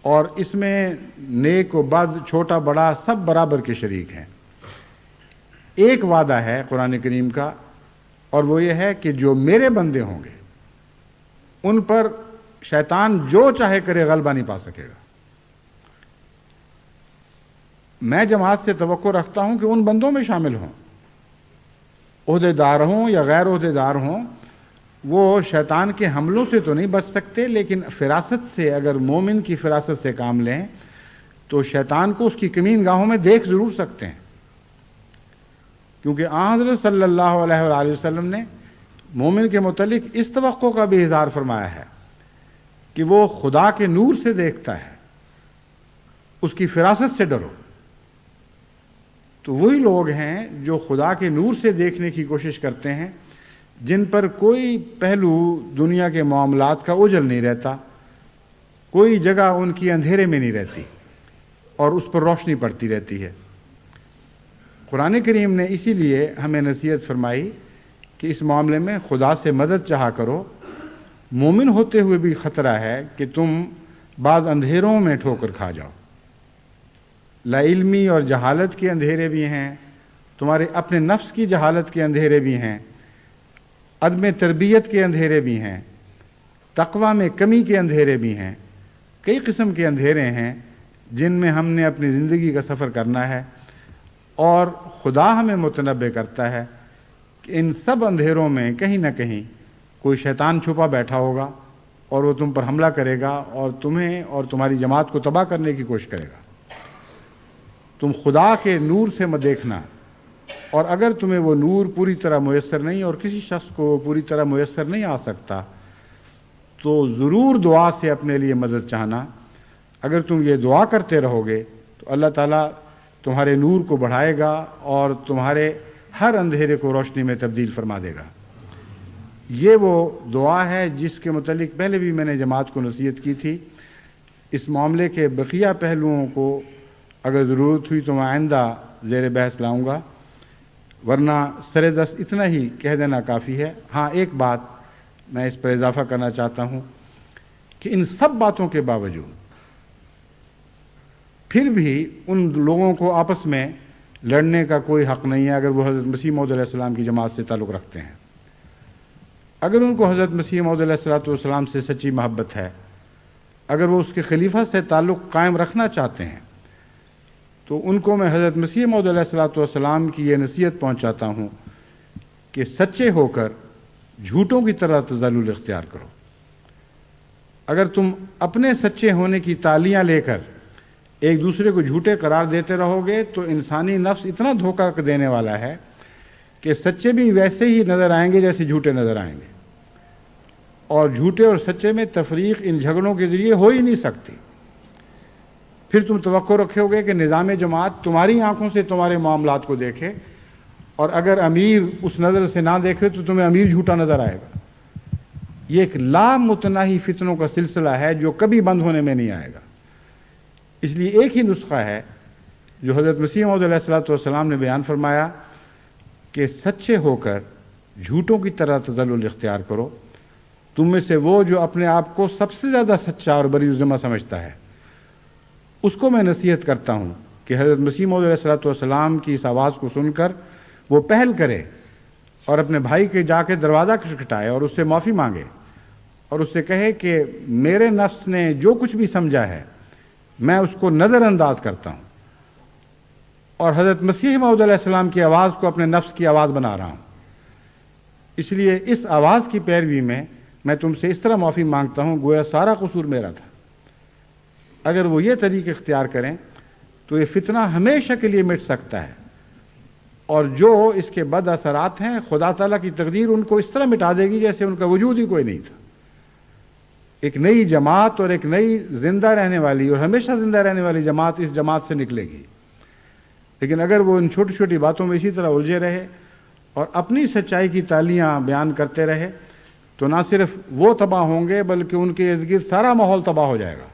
Speaker 1: اور اس میں نیک و بد، چھوٹا بڑا سب برابر کے شریک ہیں۔ ایک وعدہ ہے قرآن کریم کا، اور وہ یہ ہے کہ جو میرے بندے ہوں گے ان پر شیطان جو چاہے کرے غلبہ نہیں پا سکے گا۔ میں جماعت سے توقع رکھتا ہوں کہ ان بندوں میں شامل ہوں، عہدے دار ہوں یا غیر عہدے دار ہوں، وہ شیطان کے حملوں سے تو نہیں بچ سکتے، لیکن فراست سے، اگر مومن کی فراست سے کام لیں تو شیطان کو اس کی کمین گاہوں میں دیکھ ضرور سکتے ہیں، کیونکہ آن حضرت صلی اللہ علیہ وآلہ وسلم نے مومن کے متعلق اس توقع کا بھی اظہار فرمایا ہے کہ وہ خدا کے نور سے دیکھتا ہے، اس کی فراست سے ڈرو۔ تو وہی لوگ ہیں جو خدا کے نور سے دیکھنے کی کوشش کرتے ہیں، جن پر کوئی پہلو دنیا کے معاملات کا اوجھل نہیں رہتا، کوئی جگہ ان کی اندھیرے میں نہیں رہتی اور اس پر روشنی پڑتی رہتی ہے۔ قرآن کریم نے اسی لیے ہمیں نصیحت فرمائی کہ اس معاملے میں خدا سے مدد چاہا کرو۔ مومن ہوتے ہوئے بھی خطرہ ہے کہ تم بعض اندھیروں میں ٹھوکر کھا جاؤ۔ لا علمی اور جہالت کے اندھیرے بھی ہیں، تمہارے اپنے نفس کی جہالت کے اندھیرے بھی ہیں، عدم تربیت کے اندھیرے بھی ہیں، تقوی میں کمی کے اندھیرے بھی ہیں، کئی قسم کے اندھیرے ہیں جن میں ہم نے اپنی زندگی کا سفر کرنا ہے، اور خدا ہمیں متنبع کرتا ہے کہ ان سب اندھیروں میں کہیں نہ کہیں کوئی شیطان چھپا بیٹھا ہوگا اور وہ تم پر حملہ کرے گا اور تمہیں اور تمہاری جماعت کو تباہ کرنے کی کوشش کرے گا۔ تم خدا کے نور سے مت دیکھنا، اور اگر تمہیں وہ نور پوری طرح میسر نہیں، اور کسی شخص کو پوری طرح میسر نہیں آ سکتا، تو ضرور دعا سے اپنے لیے مدد چاہنا۔ اگر تم یہ دعا کرتے رہو گے تو اللہ تعالیٰ تمہارے نور کو بڑھائے گا اور تمہارے ہر اندھیرے کو روشنی میں تبدیل فرما دے گا۔ یہ وہ دعا ہے جس کے متعلق پہلے بھی میں نے جماعت کو نصیحت کی تھی۔ اس معاملے کے بقیہ پہلوؤں کو اگر ضرورت ہوئی تو میں آئندہ زیر بحث لاؤں گا، ورنہ سر دست اتنا ہی کہہ دینا کافی ہے۔ ہاں، ایک بات میں اس پر اضافہ کرنا چاہتا ہوں کہ ان سب باتوں کے باوجود پھر بھی ان لوگوں کو آپس میں لڑنے کا کوئی حق نہیں ہے اگر وہ حضرت مسیح موعود علیہ السلام کی جماعت سے تعلق رکھتے ہیں۔ اگر ان کو حضرت مسیح موعود علیہ السلام سے سچی محبت ہے، اگر وہ اس کے خلیفہ سے تعلق قائم رکھنا چاہتے ہیں، تو ان کو میں حضرت مسیح موعود علیہ السلام کی یہ نصیحت پہنچاتا ہوں کہ سچے ہو کر جھوٹوں کی طرح تزلل اختیار کرو۔ اگر تم اپنے سچے ہونے کی تالیاں لے کر ایک دوسرے کو جھوٹے قرار دیتے رہو گے تو انسانی نفس اتنا دھوکہ دینے والا ہے کہ سچے بھی ویسے ہی نظر آئیں گے جیسے جھوٹے نظر آئیں گے، اور جھوٹے اور سچے میں تفریق ان جھگڑوں کے ذریعے ہو ہی نہیں سکتی۔ پھر تم توقع رکھو گے کہ نظام جماعت تمہاری آنکھوں سے تمہارے معاملات کو دیکھے، اور اگر امیر اس نظر سے نہ دیکھے تو تمہیں امیر جھوٹا نظر آئے گا۔ یہ ایک لامتناہی فتنوں کا سلسلہ ہے جو کبھی بند ہونے میں نہیں آئے گا۔ اس لیے ایک ہی نسخہ ہے جو حضرت مسیح موعود علیہ السلام نے بیان فرمایا کہ سچے ہو کر جھوٹوں کی طرح تزلل اختیار کرو۔ تم میں سے وہ جو اپنے آپ کو سب سے زیادہ سچا اور بری ذمہ سمجھتا ہے، اس کو میں نصیحت کرتا ہوں کہ حضرت مسیح موعود علیہ السلام کی اس آواز کو سن کر وہ پہل کرے اور اپنے بھائی کے جا کے دروازہ کھٹکھٹائے اور اس سے معافی مانگے اور اس سے کہے کہ میرے نفس نے جو کچھ بھی سمجھا ہے میں اس کو نظر انداز کرتا ہوں، اور حضرت مسیح موعود علیہ السلام کی آواز کو اپنے نفس کی آواز بنا رہا ہوں۔ اس لیے اس آواز کی پیروی میں تم سے اس طرح معافی مانگتا ہوں گویا سارا قصور میرا تھا۔ اگر وہ یہ طریقے اختیار کریں تو یہ فتنہ ہمیشہ کے لیے مٹ سکتا ہے، اور جو اس کے بد اثرات ہیں خدا تعالیٰ کی تقدیر ان کو اس طرح مٹا دے گی جیسے ان کا وجود ہی کوئی نہیں تھا۔ ایک نئی جماعت اور ایک نئی زندہ رہنے والی اور ہمیشہ زندہ رہنے والی جماعت اس جماعت سے نکلے گی۔ لیکن اگر وہ ان چھوٹی چھوٹی باتوں میں اسی طرح الجھے رہے اور اپنی سچائی کی تالیاں بیان کرتے رہے تو نہ صرف وہ تباہ ہوں گے بلکہ ان کے ارد گرد سارا ماحول تباہ ہو جائے گا.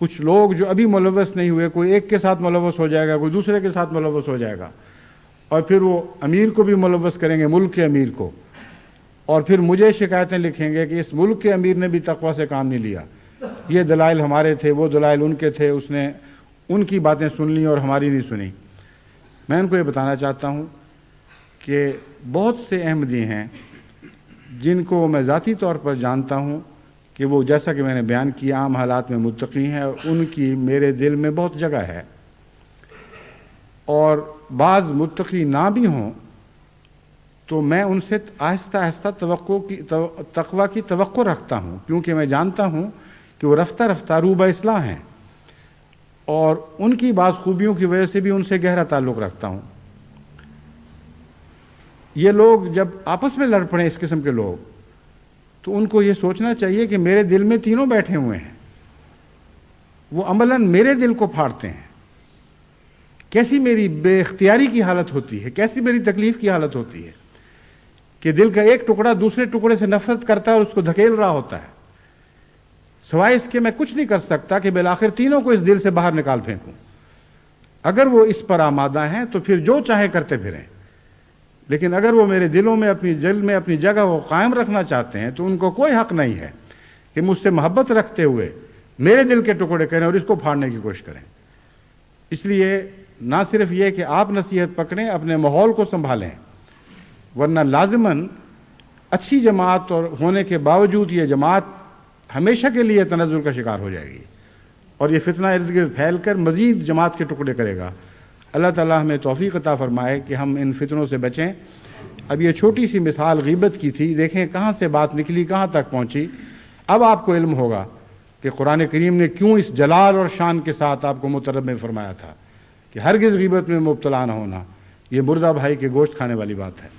Speaker 1: کچھ لوگ جو ابھی ملوث نہیں ہوئے، کوئی ایک کے ساتھ ملوث ہو جائے گا، کوئی دوسرے کے ساتھ ملوث ہو جائے گا، اور پھر وہ امیر کو بھی ملوث کریں گے، ملک کے امیر کو، اور پھر مجھے شکایتیں لکھیں گے کہ اس ملک کے امیر نے بھی تقوی سے کام نہیں لیا، یہ دلائل ہمارے تھے، وہ دلائل ان کے تھے، اس نے ان کی باتیں سن لی اور ہماری نہیں سنی. میں ان کو یہ بتانا چاہتا ہوں کہ بہت سے احمدی ہیں جن کو میں ذاتی طور پر جانتا ہوں کہ وہ جیسا کہ میں نے بیان کیا عام حالات میں متقی ہیں، اور ان کی میرے دل میں بہت جگہ ہے. اور بعض متقی نہ بھی ہوں تو میں ان سے آہستہ آہستہ تقوی کی توقع رکھتا ہوں، کیونکہ میں جانتا ہوں کہ وہ رفتہ رفتہ روبہ اصلاح ہیں، اور ان کی بعض خوبیوں کی وجہ سے بھی ان سے گہرا تعلق رکھتا ہوں. یہ لوگ جب آپس میں لڑ پڑیں، اس قسم کے لوگ، تو ان کو یہ سوچنا چاہیے کہ میرے دل میں تینوں بیٹھے ہوئے ہیں، وہ عملاً میرے دل کو پھاڑتے ہیں. کیسی میری بے اختیاری کی حالت ہوتی ہے، کیسی میری تکلیف کی حالت ہوتی ہے کہ دل کا ایک ٹکڑا دوسرے ٹکڑے سے نفرت کرتا ہے اور اس کو دھکیل رہا ہوتا ہے، سوائے اس کے میں کچھ نہیں کر سکتا کہ بالآخر تینوں کو اس دل سے باہر نکال پھینکوں. اگر وہ اس پر آمادہ ہیں تو پھر جو چاہے کرتے پھریں، لیکن اگر وہ میرے دلوں میں اپنی دل میں اپنی جگہ وہ قائم رکھنا چاہتے ہیں تو ان کو کوئی حق نہیں ہے کہ مجھ سے محبت رکھتے ہوئے میرے دل کے ٹکڑے کریں اور اس کو پھاڑنے کی کوشش کریں. اس لیے نہ صرف یہ کہ آپ نصیحت پکڑیں، اپنے ماحول کو سنبھالیں، ورنہ لازماً اچھی جماعت اور ہونے کے باوجود یہ جماعت ہمیشہ کے لیے تنزل کا شکار ہو جائے گی، اور یہ فتنہ ارد گرد پھیل کر مزید جماعت کے ٹکڑے کرے گا. اللہ تعالیٰ ہمیں توفیق عطا فرمائے کہ ہم ان فتنوں سے بچیں. اب یہ چھوٹی سی مثال غیبت کی تھی، دیکھیں کہاں سے بات نکلی، کہاں تک پہنچی. اب آپ کو علم ہوگا کہ قرآن کریم نے کیوں اس جلال اور شان کے ساتھ آپ کو مترب میں فرمایا تھا کہ ہرگز غیبت میں مبتلا نہ ہونا. یہ مردہ بھائی کے گوشت کھانے والی بات ہے.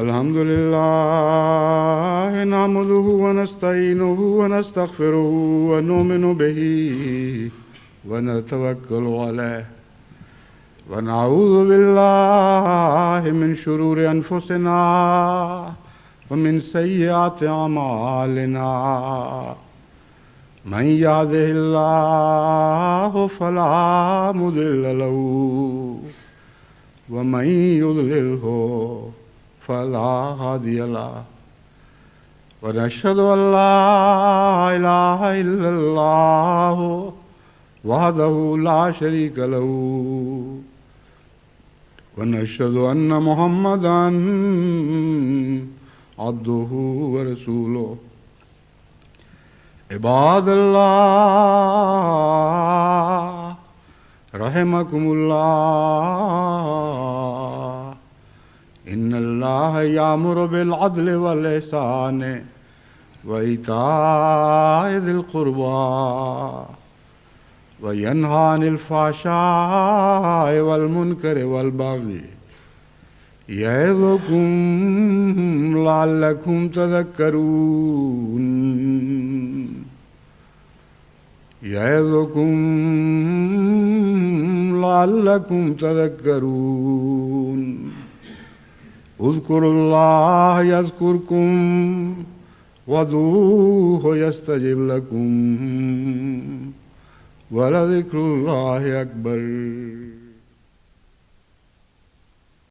Speaker 1: الحمد لله نحمده ونستعينه ونستغفره ونؤمن به ونتوكل عليه ونعوذ بالله من شرور أنفسنا ومن سيئات أعمالنا من يهده الله فلا مضل له ومن يضلله فلا هادي له ونشهد أن لا إله إلا الله وحده لا شريك له ونشهد أن محمدا عبده ورسوله. عباد الله رحمكم الله إن الله يأمر بالعدل والإحسان وإيتاء ذي القربى وينهى عن الفحشاء والمنكر والبغي يعظكم لعلكم تذكرون. يعظكم لعلكم تذكرون. اذكروا الله يذكركم وادعوه يستجب لكم ولذكر الله أكبر.